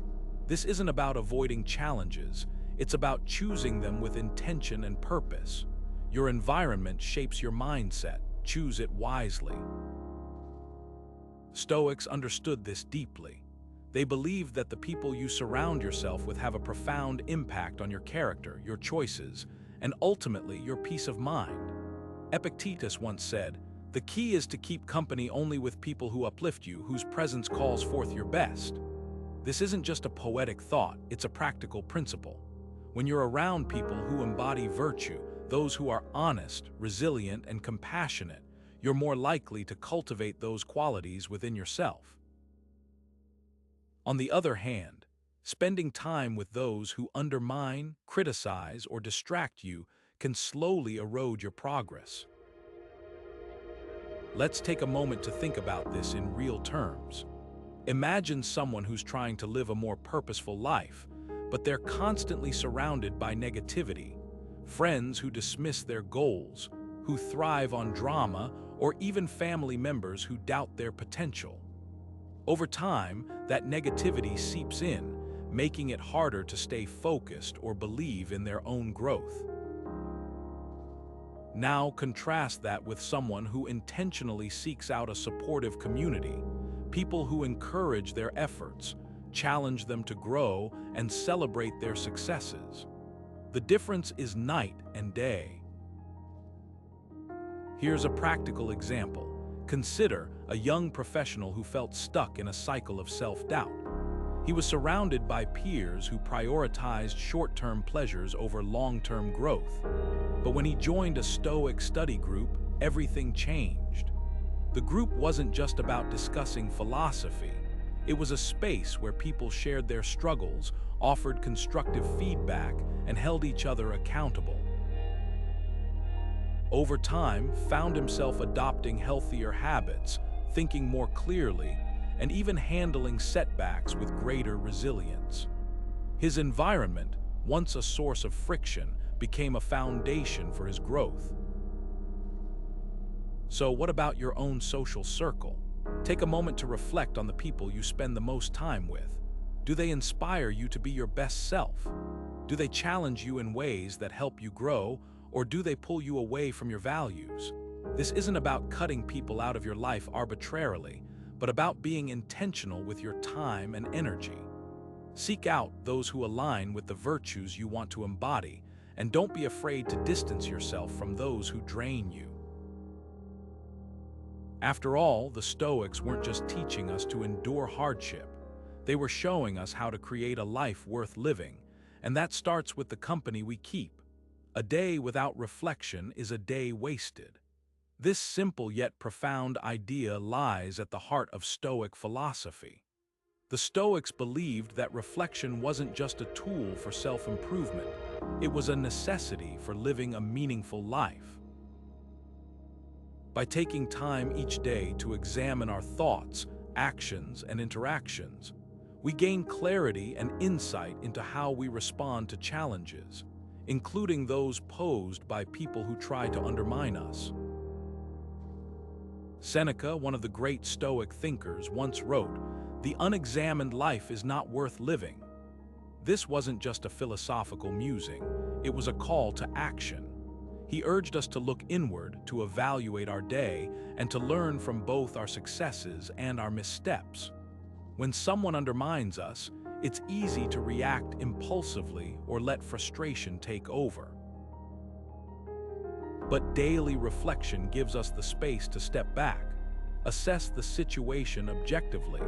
This isn't about avoiding challenges, it's about choosing them with intention and purpose. Your environment shapes your mindset. Choose it wisely. Stoics understood this deeply. They believed that the people you surround yourself with have a profound impact on your character, your choices, and ultimately your peace of mind. Epictetus once said, "The key is to keep company only with people who uplift you, whose presence calls forth your best." This isn't just a poetic thought, it's a practical principle. When you're around people who embody virtue, those who are honest, resilient, and compassionate, you're more likely to cultivate those qualities within yourself. On the other hand, spending time with those who undermine, criticize, or distract you can slowly erode your progress. Let's take a moment to think about this in real terms. Imagine someone who's trying to live a more purposeful life, but they're constantly surrounded by negativity, friends who dismiss their goals, who thrive on drama, or even family members who doubt their potential. Over time, that negativity seeps in, making it harder to stay focused or believe in their own growth. Now contrast that with someone who intentionally seeks out a supportive community, people who encourage their efforts, challenge them to grow, and celebrate their successes. The difference is night and day. Here's a practical example. Consider a young professional who felt stuck in a cycle of self-doubt. He was surrounded by peers who prioritized short-term pleasures over long-term growth. But when he joined a Stoic study group, everything changed. The group wasn't just about discussing philosophy. It was a space where people shared their struggles, offered constructive feedback, and held each other accountable. Over time, found himself adopting healthier habits, thinking more clearly, and even handling setbacks with greater resilience. His environment, once a source of friction, became a foundation for his growth. So what about your own social circle? Take a moment to reflect on the people you spend the most time with. Do they inspire you to be your best self? Do they challenge you in ways that help you grow, or do they pull you away from your values? This isn't about cutting people out of your life arbitrarily, but about being intentional with your time and energy. Seek out those who align with the virtues you want to embody, and don't be afraid to distance yourself from those who drain you. After all, the Stoics weren't just teaching us to endure hardship. They were showing us how to create a life worth living, and that starts with the company we keep. A day without reflection is a day wasted. This simple yet profound idea lies at the heart of Stoic philosophy. The Stoics believed that reflection wasn't just a tool for self-improvement, it was a necessity for living a meaningful life. By taking time each day to examine our thoughts, actions, and interactions, we gain clarity and insight into how we respond to challenges, including those posed by people who try to undermine us. Seneca, one of the great Stoic thinkers, once wrote, "The unexamined life is not worth living." This wasn't just a philosophical musing, it was a call to action. He urged us to look inward, to evaluate our day, and to learn from both our successes and our missteps. When someone undermines us, it's easy to react impulsively or let frustration take over. But daily reflection gives us the space to step back, assess the situation objectively,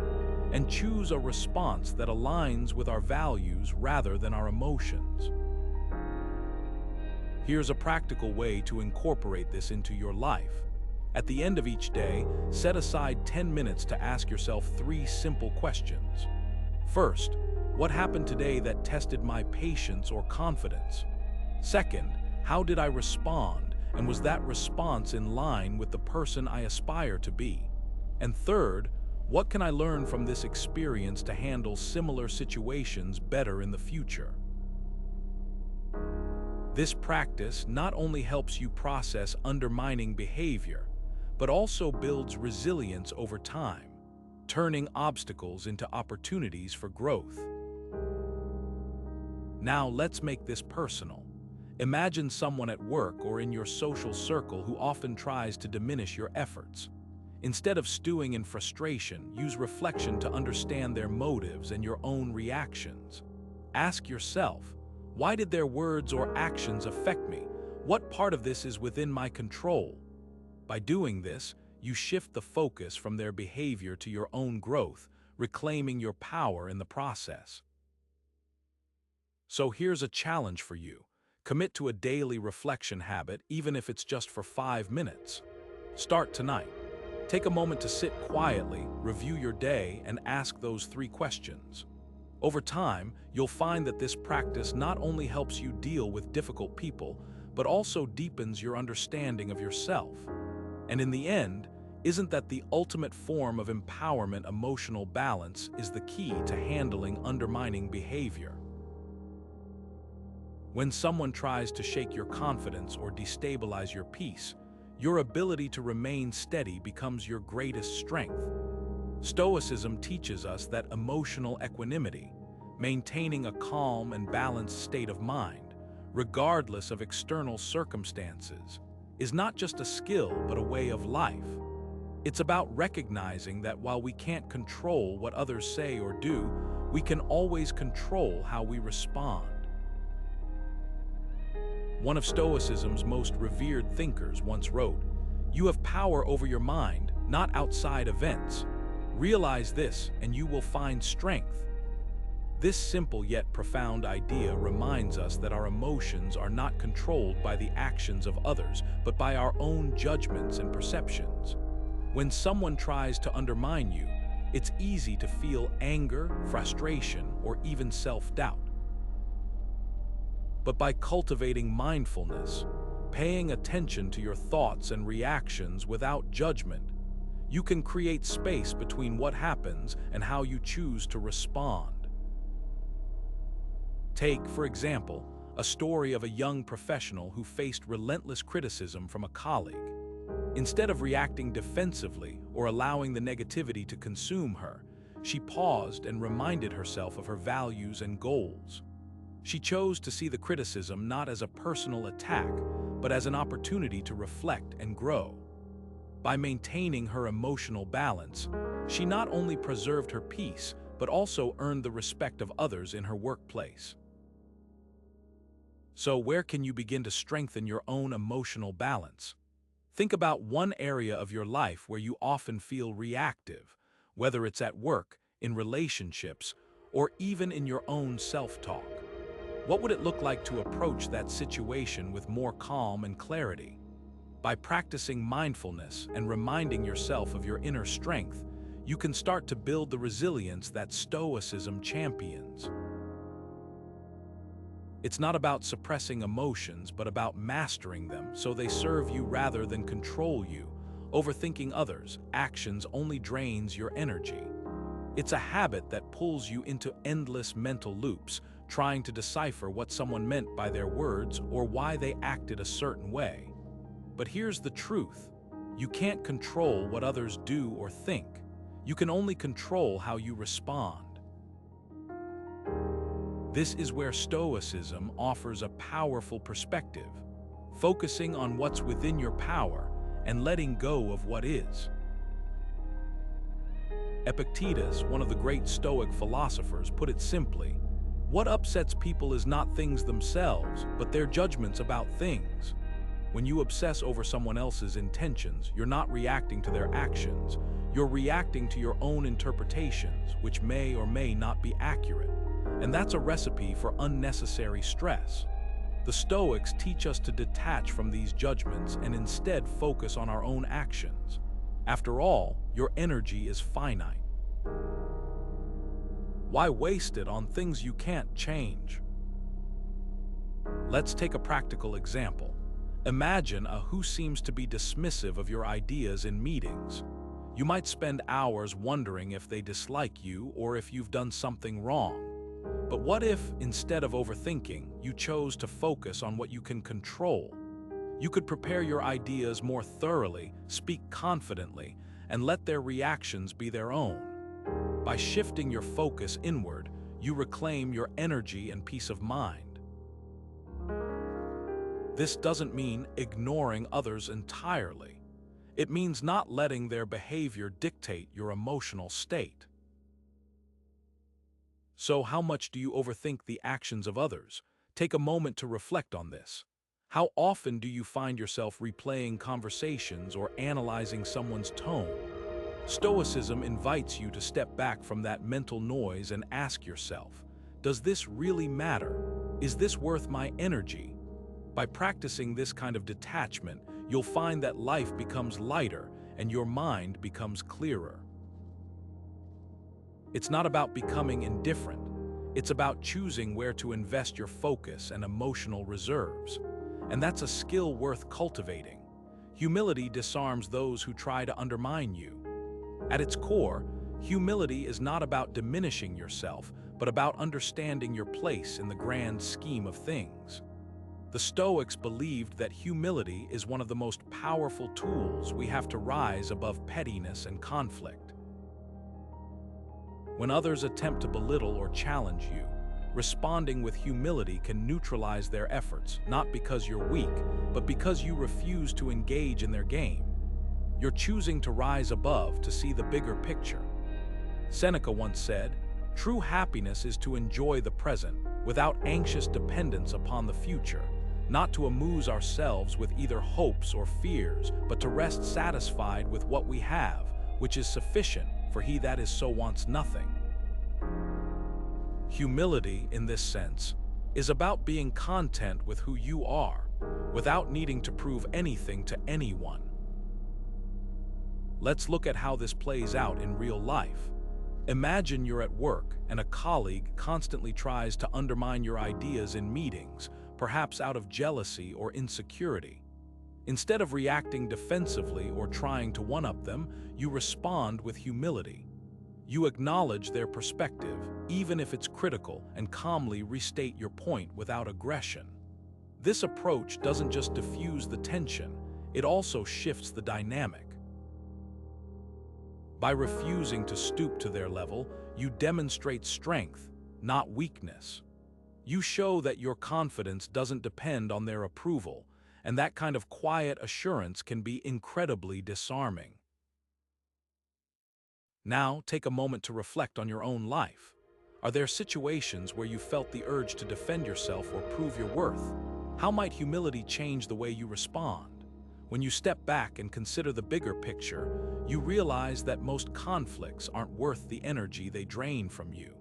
and choose a response that aligns with our values rather than our emotions. Here's a practical way to incorporate this into your life. At the end of each day, set aside 10 minutes to ask yourself 3 simple questions. First, what happened today that tested my patience or confidence? Second, how did I respond, and was that response in line with the person I aspire to be? And third, what can I learn from this experience to handle similar situations better in the future? This practice not only helps you process undermining behavior, but also builds resilience over time, turning obstacles into opportunities for growth. Now let's make this personal. Imagine someone at work or in your social circle who often tries to diminish your efforts. Instead of stewing in frustration, use reflection to understand their motives and your own reactions. Ask yourself, why did their words or actions affect me? What part of this is within my control? By doing this, you shift the focus from their behavior to your own growth, reclaiming your power in the process. So here's a challenge for you. Commit to a daily reflection habit, even if it's just for 5 minutes. Start tonight. Take a moment to sit quietly, review your day, and ask those 3 questions. Over time, you'll find that this practice not only helps you deal with difficult people, but also deepens your understanding of yourself. And in the end, isn't that the ultimate form of empowerment? Emotional balance is the key to handling undermining behavior. When someone tries to shake your confidence or destabilize your peace, your ability to remain steady becomes your greatest strength. Stoicism teaches us that emotional equanimity, maintaining a calm and balanced state of mind, regardless of external circumstances, is not just a skill but a way of life. It's about recognizing that while we can't control what others say or do, we can always control how we respond. One of Stoicism's most revered thinkers once wrote, "You have power over your mind, not outside events. Realize this, and you will find strength." This simple yet profound idea reminds us that our emotions are not controlled by the actions of others, but by our own judgments and perceptions. When someone tries to undermine you, it's easy to feel anger, frustration, or even self-doubt. But by cultivating mindfulness, paying attention to your thoughts and reactions without judgment, you can create space between what happens and how you choose to respond. Take, for example, a story of a young professional who faced relentless criticism from a colleague. Instead of reacting defensively or allowing the negativity to consume her, she paused and reminded herself of her values and goals. She chose to see the criticism not as a personal attack, but as an opportunity to reflect and grow. By maintaining her emotional balance, she not only preserved her peace, but also earned the respect of others in her workplace. So where can you begin to strengthen your own emotional balance? Think about one area of your life where you often feel reactive, whether it's at work, in relationships, or even in your own self-talk? What would it look like to approach that situation with more calm and clarity? By practicing mindfulness and reminding yourself of your inner strength, you can start to build the resilience that Stoicism champions. It's not about suppressing emotions, but about mastering them so they serve you rather than control you. Overthinking others' actions only drains your energy. It's a habit that pulls you into endless mental loops, trying to decipher what someone meant by their words or why they acted a certain way. But here's the truth. You can't control what others do or think. You can only control how you respond. This is where Stoicism offers a powerful perspective, focusing on what's within your power and letting go of what is. Epictetus, one of the great Stoic philosophers, put it simply, "What upsets people is not things themselves, but their judgments about things." When you obsess over someone else's intentions, you're not reacting to their actions. You're reacting to your own interpretations, which may or may not be accurate. And that's a recipe for unnecessary stress. The Stoics teach us to detach from these judgments and instead focus on our own actions. After all, your energy is finite. Why waste it on things you can't change? Let's take a practical example. Imagine who seems to be dismissive of your ideas in meetings. You might spend hours wondering if they dislike you or if you've done something wrong. But what if, instead of overthinking, you chose to focus on what you can control? You could prepare your ideas more thoroughly, speak confidently, and let their reactions be their own. By shifting your focus inward, you reclaim your energy and peace of mind. This doesn't mean ignoring others entirely. It means not letting their behavior dictate your emotional state. So how much do you overthink the actions of others? Take a moment to reflect on this. How often do you find yourself replaying conversations or analyzing someone's tone? Stoicism invites you to step back from that mental noise and ask yourself, does this really matter? Is this worth my energy? By practicing this kind of detachment, you'll find that life becomes lighter and your mind becomes clearer. It's not about becoming indifferent. It's about choosing where to invest your focus and emotional reserves. And that's a skill worth cultivating. Humility disarms those who try to undermine you. At its core, humility is not about diminishing yourself, but about understanding your place in the grand scheme of things. The Stoics believed that humility is one of the most powerful tools we have to rise above pettiness and conflict. When others attempt to belittle or challenge you, responding with humility can neutralize their efforts, not because you're weak, but because you refuse to engage in their game. You're choosing to rise above to see the bigger picture. Seneca once said, "True happiness is to enjoy the present without anxious dependence upon the future, not to amuse ourselves with either hopes or fears, but to rest satisfied with what we have, which is sufficient, for he that is so wants nothing." Humility, in this sense, is about being content with who you are, without needing to prove anything to anyone. Let's look at how this plays out in real life. Imagine you're at work and a colleague constantly tries to undermine your ideas in meetings, perhaps out of jealousy or insecurity. Instead of reacting defensively or trying to one-up them, you respond with humility. You acknowledge their perspective, even if it's critical, and calmly restate your point without aggression. This approach doesn't just diffuse the tension, it also shifts the dynamic. By refusing to stoop to their level, you demonstrate strength, not weakness. You show that your confidence doesn't depend on their approval, and that kind of quiet assurance can be incredibly disarming. Now, take a moment to reflect on your own life. Are there situations where you felt the urge to defend yourself or prove your worth? How might humility change the way you respond? When you step back and consider the bigger picture, you realize that most conflicts aren't worth the energy they drain from you.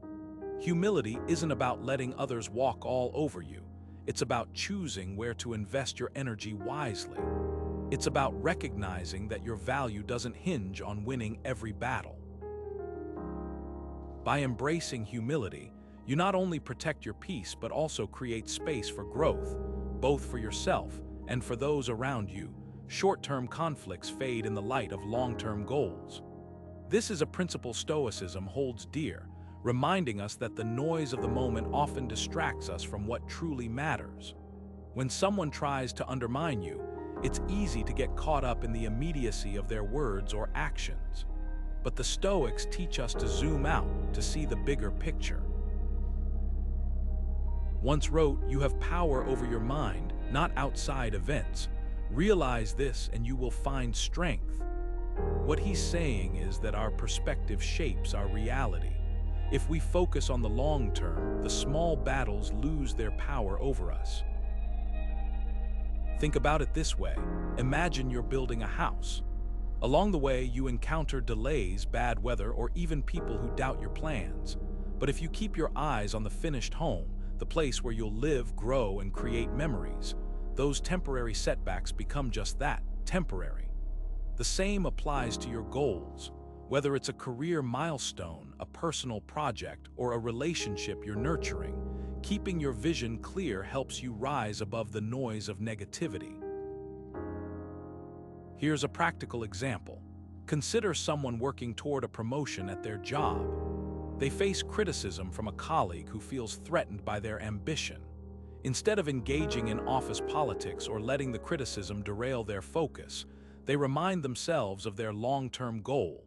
Humility isn't about letting others walk all over you. It's about choosing where to invest your energy wisely. It's about recognizing that your value doesn't hinge on winning every battle. By embracing humility, you not only protect your peace but also create space for growth, both for yourself and for those around you. Short-term conflicts fade in the light of long-term goals. This is a principle Stoicism holds dear, reminding us that the noise of the moment often distracts us from what truly matters. When someone tries to undermine you, it's easy to get caught up in the immediacy of their words or actions. But the Stoics teach us to zoom out, to see the bigger picture. Once wrote, "You have power over your mind, not outside events. Realize this and you will find strength." What he's saying is that our perspective shapes our reality. If we focus on the long term, the small battles lose their power over us. Think about it this way. Imagine you're building a house. Along the way, you encounter delays, bad weather, or even people who doubt your plans. But if you keep your eyes on the finished home, the place where you'll live, grow, and create memories, those temporary setbacks become just that, temporary. The same applies to your goals. Whether it's a career milestone, a personal project, or a relationship you're nurturing, keeping your vision clear helps you rise above the noise of negativity. Here's a practical example. Consider someone working toward a promotion at their job. They face criticism from a colleague who feels threatened by their ambition. Instead of engaging in office politics or letting the criticism derail their focus, they remind themselves of their long-term goal: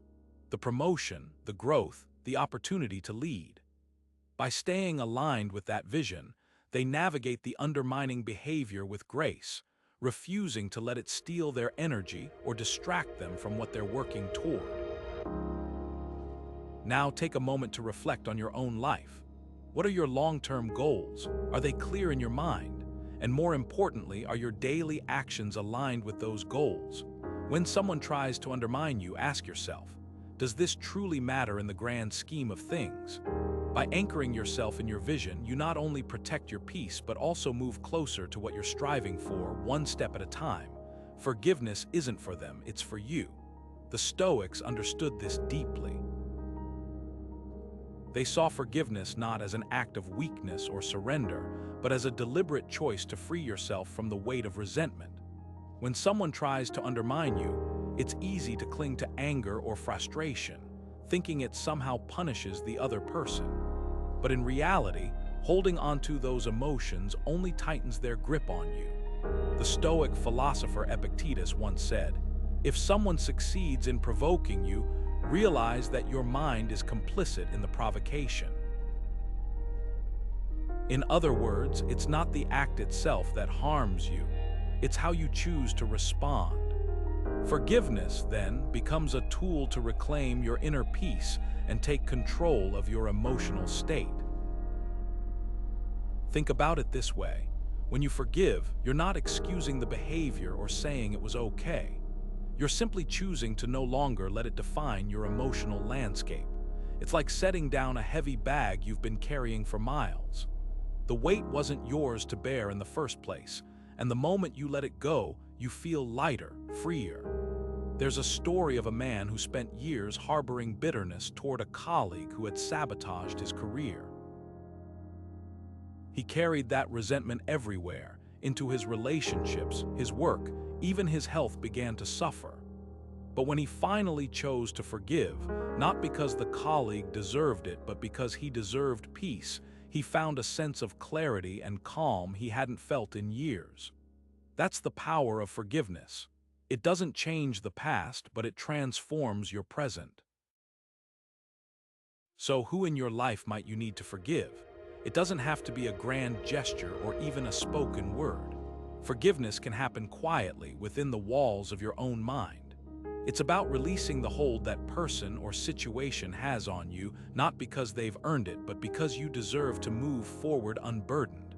the promotion, the growth, the opportunity to lead. By staying aligned with that vision, they navigate the undermining behavior with grace, refusing to let it steal their energy or distract them from what they're working toward. Now take a moment to reflect on your own life. What are your long-term goals? Are they clear in your mind? And more importantly, are your daily actions aligned with those goals? When someone tries to undermine you, ask yourself, does this truly matter in the grand scheme of things? By anchoring yourself in your vision, you not only protect your peace but also move closer to what you're striving for, one step at a time. Forgiveness isn't for them, it's for you. The Stoics understood this deeply. They saw forgiveness not as an act of weakness or surrender, but as a deliberate choice to free yourself from the weight of resentment. When someone tries to undermine you, it's easy to cling to anger or frustration, thinking it somehow punishes the other person. But in reality, holding onto those emotions only tightens their grip on you. The Stoic philosopher Epictetus once said, "If someone succeeds in provoking you, realize that your mind is complicit in the provocation." In other words, it's not the act itself that harms you, it's how you choose to respond. Forgiveness, then, becomes a tool to reclaim your inner peace and take control of your emotional state. Think about it this way. When you forgive, you're not excusing the behavior or saying it was okay. You're simply choosing to no longer let it define your emotional landscape. It's like setting down a heavy bag you've been carrying for miles. The weight wasn't yours to bear in the first place, and the moment you let it go, you feel lighter, freer. There's a story of a man who spent years harboring bitterness toward a colleague who had sabotaged his career. He carried that resentment everywhere, into his relationships, his work, even his health began to suffer. But when he finally chose to forgive, not because the colleague deserved it, but because he deserved peace, he found a sense of clarity and calm he hadn't felt in years. That's the power of forgiveness. It doesn't change the past, but it transforms your present. So who in your life might you need to forgive? It doesn't have to be a grand gesture or even a spoken word. Forgiveness can happen quietly within the walls of your own mind. It's about releasing the hold that person or situation has on you, not because they've earned it, but because you deserve to move forward unburdened.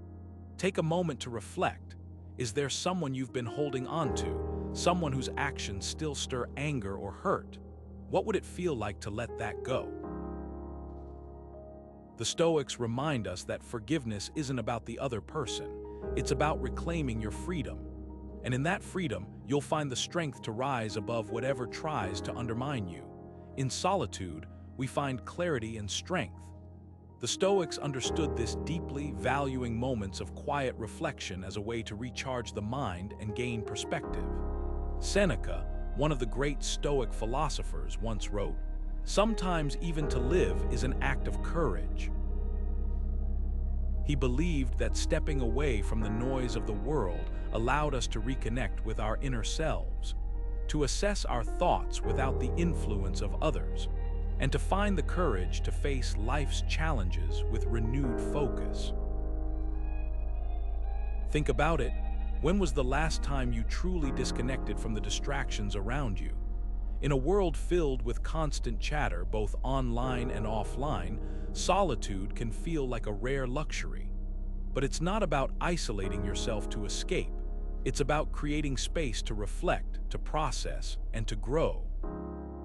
Take a moment to reflect. Is there someone you've been holding on to, someone whose actions still stir anger or hurt. What would it feel like to let that go? The Stoics remind us that forgiveness isn't about the other person. It's about reclaiming your freedom. And in that freedom, you'll find the strength to rise above whatever tries to undermine you. In solitude, we find clarity and strength. The Stoics understood this deeply, valuing moments of quiet reflection as a way to recharge the mind and gain perspective. Seneca, one of the great Stoic philosophers, once wrote, "Sometimes even to live is an act of courage." He believed that stepping away from the noise of the world allowed us to reconnect with our inner selves, to assess our thoughts without the influence of others, and to find the courage to face life's challenges with renewed focus. Think about it. When was the last time you truly disconnected from the distractions around you? In a world filled with constant chatter, both online and offline, solitude can feel like a rare luxury. But it's not about isolating yourself to escape. It's about creating space to reflect, to process, and to grow.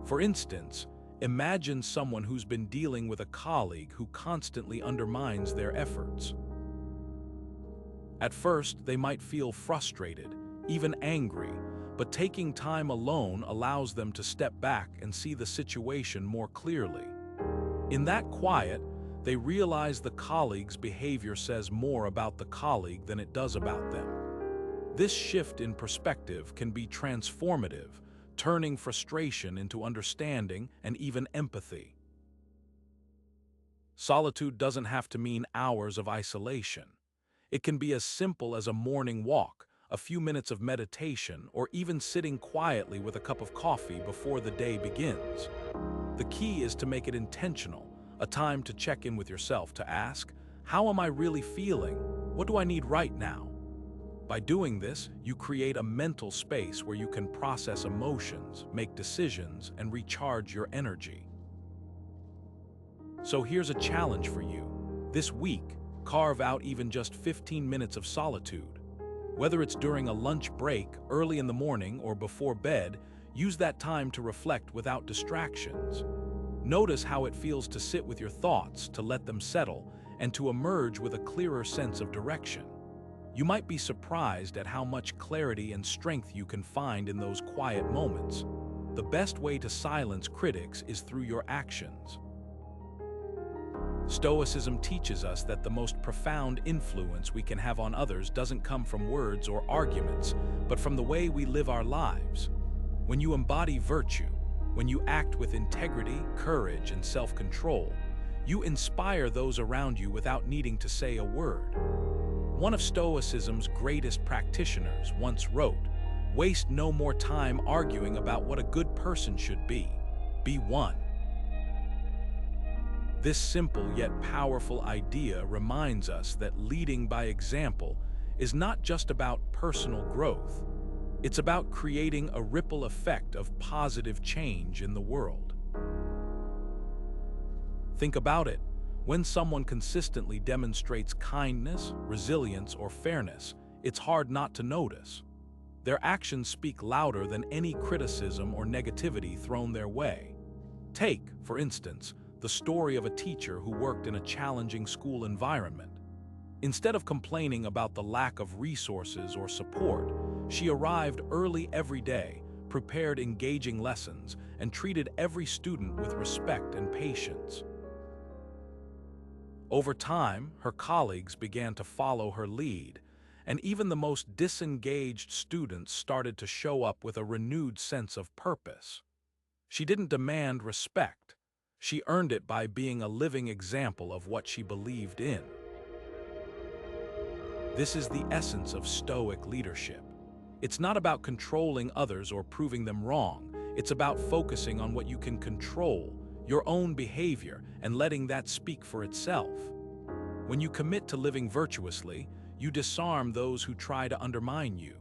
For instance, imagine someone who's been dealing with a colleague who constantly undermines their efforts. At first, they might feel frustrated, even angry, but taking time alone allows them to step back and see the situation more clearly. In that quiet, they realize the colleague's behavior says more about the colleague than it does about them. This shift in perspective can be transformative, turning frustration into understanding and even empathy. Solitude doesn't have to mean hours of isolation. It can be as simple as a morning walk, a few minutes of meditation, or even sitting quietly with a cup of coffee before the day begins. The key is to make it intentional, a time to check in with yourself, to ask, how am I really feeling? What do I need right now? By doing this, you create a mental space where you can process emotions, make decisions, and recharge your energy. So here's a challenge for you. This week, carve out even just 15 minutes of solitude. Whether it's during a lunch break, early in the morning, or before bed, use that time to reflect without distractions. Notice how it feels to sit with your thoughts, to let them settle, and to emerge with a clearer sense of direction. You might be surprised at how much clarity and strength you can find in those quiet moments. The best way to silence critics is through your actions. Stoicism teaches us that the most profound influence we can have on others doesn't come from words or arguments, but from the way we live our lives. When you embody virtue, when you act with integrity, courage, and self-control, you inspire those around you without needing to say a word. One of Stoicism's greatest practitioners once wrote, "Waste no more time arguing about what a good person should be. Be one." This simple yet powerful idea reminds us that leading by example is not just about personal growth. It's about creating a ripple effect of positive change in the world. Think about it. When someone consistently demonstrates kindness, resilience, or fairness, it's hard not to notice. Their actions speak louder than any criticism or negativity thrown their way. Take, for instance, the story of a teacher who worked in a challenging school environment. Instead of complaining about the lack of resources or support, she arrived early every day, prepared engaging lessons, and treated every student with respect and patience. Over time, her colleagues began to follow her lead, and even the most disengaged students started to show up with a renewed sense of purpose. She didn't demand respect. She earned it by being a living example of what she believed in. This is the essence of Stoic leadership. It's not about controlling others or proving them wrong. It's about focusing on what you can control, your own behavior, and letting that speak for itself. When you commit to living virtuously, you disarm those who try to undermine you.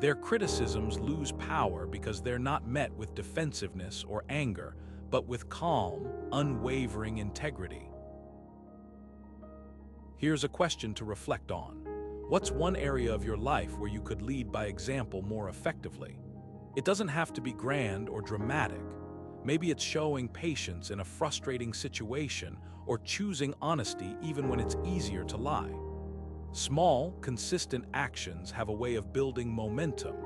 Their criticisms lose power because they're not met with defensiveness or anger, but with calm, unwavering integrity. Here's a question to reflect on. What's one area of your life where you could lead by example more effectively? It doesn't have to be grand or dramatic. Maybe it's showing patience in a frustrating situation or choosing honesty even when it's easier to lie. Small, consistent actions have a way of building momentum,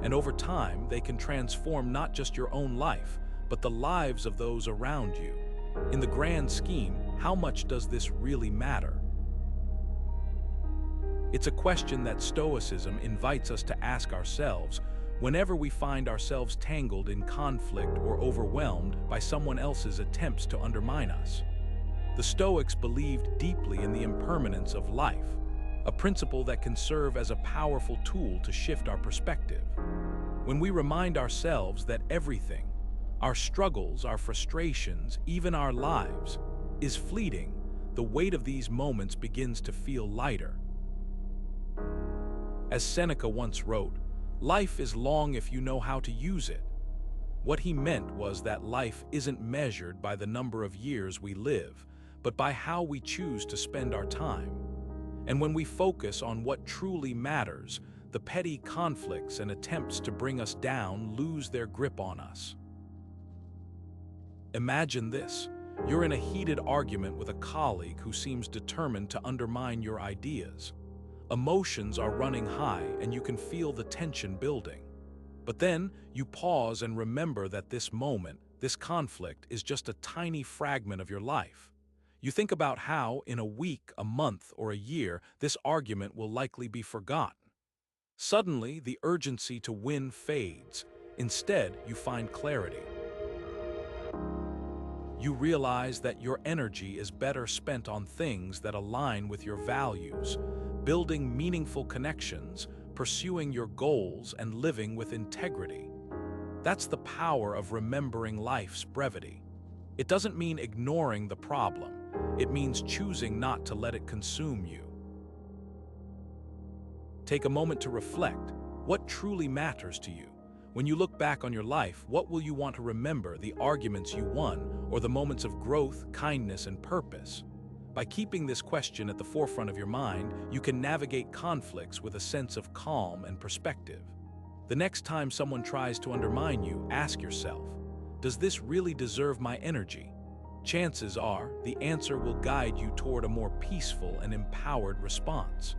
and over time they can transform not just your own life, but the lives of those around you. In the grand scheme, how much does this really matter? It's a question that Stoicism invites us to ask ourselves whenever we find ourselves tangled in conflict or overwhelmed by someone else's attempts to undermine us. The Stoics believed deeply in the impermanence of life, a principle that can serve as a powerful tool to shift our perspective. When we remind ourselves that everything, our struggles, our frustrations, even our lives, is fleeting, the weight of these moments begins to feel lighter. As Seneca once wrote, "Life is long if you know how to use it." What he meant was that life isn't measured by the number of years we live, but by how we choose to spend our time. And when we focus on what truly matters, the petty conflicts and attempts to bring us down lose their grip on us. Imagine this. You're in a heated argument with a colleague who seems determined to undermine your ideas. Emotions are running high and you can feel the tension building. But then you pause and remember that this moment, this conflict, is just a tiny fragment of your life. You think about how, in a week, a month, or a year, this argument will likely be forgotten. Suddenly, the urgency to win fades. Instead, you find clarity. You realize that your energy is better spent on things that align with your values, building meaningful connections, pursuing your goals, and living with integrity. That's the power of remembering life's brevity. It doesn't mean ignoring the problem. It means choosing not to let it consume you. Take a moment to reflect. What truly matters to you? When you look back on your life, what will you want to remember, the arguments you won, or the moments of growth, kindness, and purpose? By keeping this question at the forefront of your mind, you can navigate conflicts with a sense of calm and perspective. The next time someone tries to undermine you, ask yourself, does this really deserve my energy? Chances are, the answer will guide you toward a more peaceful and empowered response.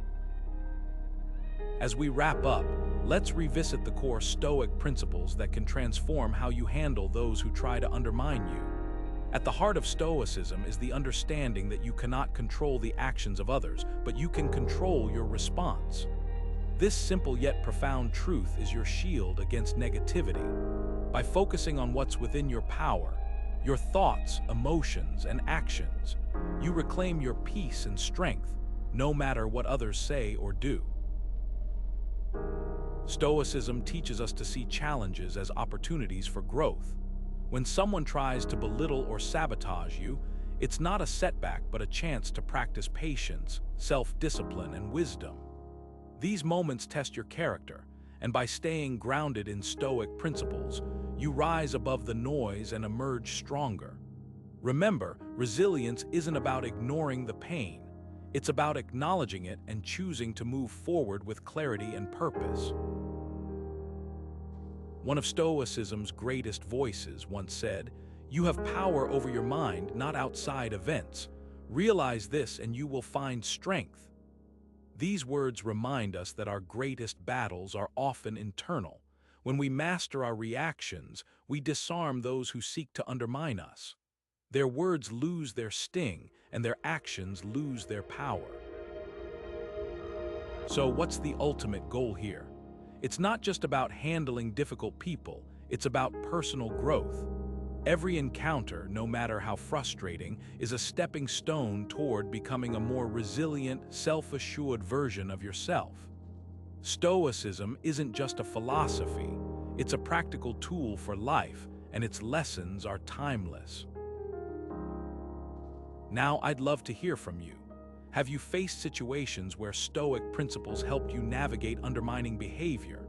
As we wrap up, let's revisit the core Stoic principles that can transform how you handle those who try to undermine you. At the heart of Stoicism is the understanding that you cannot control the actions of others, but you can control your response. This simple yet profound truth is your shield against negativity. By focusing on what's within your power, your thoughts, emotions, and actions, you reclaim your peace and strength, no matter what others say or do. Stoicism teaches us to see challenges as opportunities for growth. When someone tries to belittle or sabotage you, it's not a setback but a chance to practice patience, self-discipline, and wisdom. These moments test your character, and by staying grounded in Stoic principles, you rise above the noise and emerge stronger. Remember, resilience isn't about ignoring the pain. It's about acknowledging it and choosing to move forward with clarity and purpose. One of Stoicism's greatest voices once said, "You have power over your mind, not outside events. Realize this and you will find strength." These words remind us that our greatest battles are often internal. When we master our reactions, we disarm those who seek to undermine us. Their words lose their sting, and their actions lose their power. So what's the ultimate goal here? It's not just about handling difficult people, it's about personal growth. Every encounter, no matter how frustrating, is a stepping stone toward becoming a more resilient, self-assured version of yourself. Stoicism isn't just a philosophy, it's a practical tool for life, and its lessons are timeless. Now, I'd love to hear from you. Have you faced situations where Stoic principles helped you navigate undermining behavior?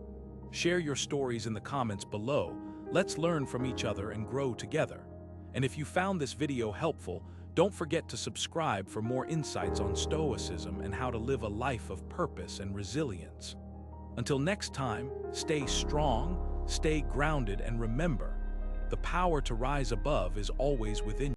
Share your stories in the comments below. Let's learn from each other and grow together. And if you found this video helpful, don't forget to subscribe for more insights on Stoicism and how to live a life of purpose and resilience. Until next time, stay strong, Stay grounded and remember, the power to rise above is always within you.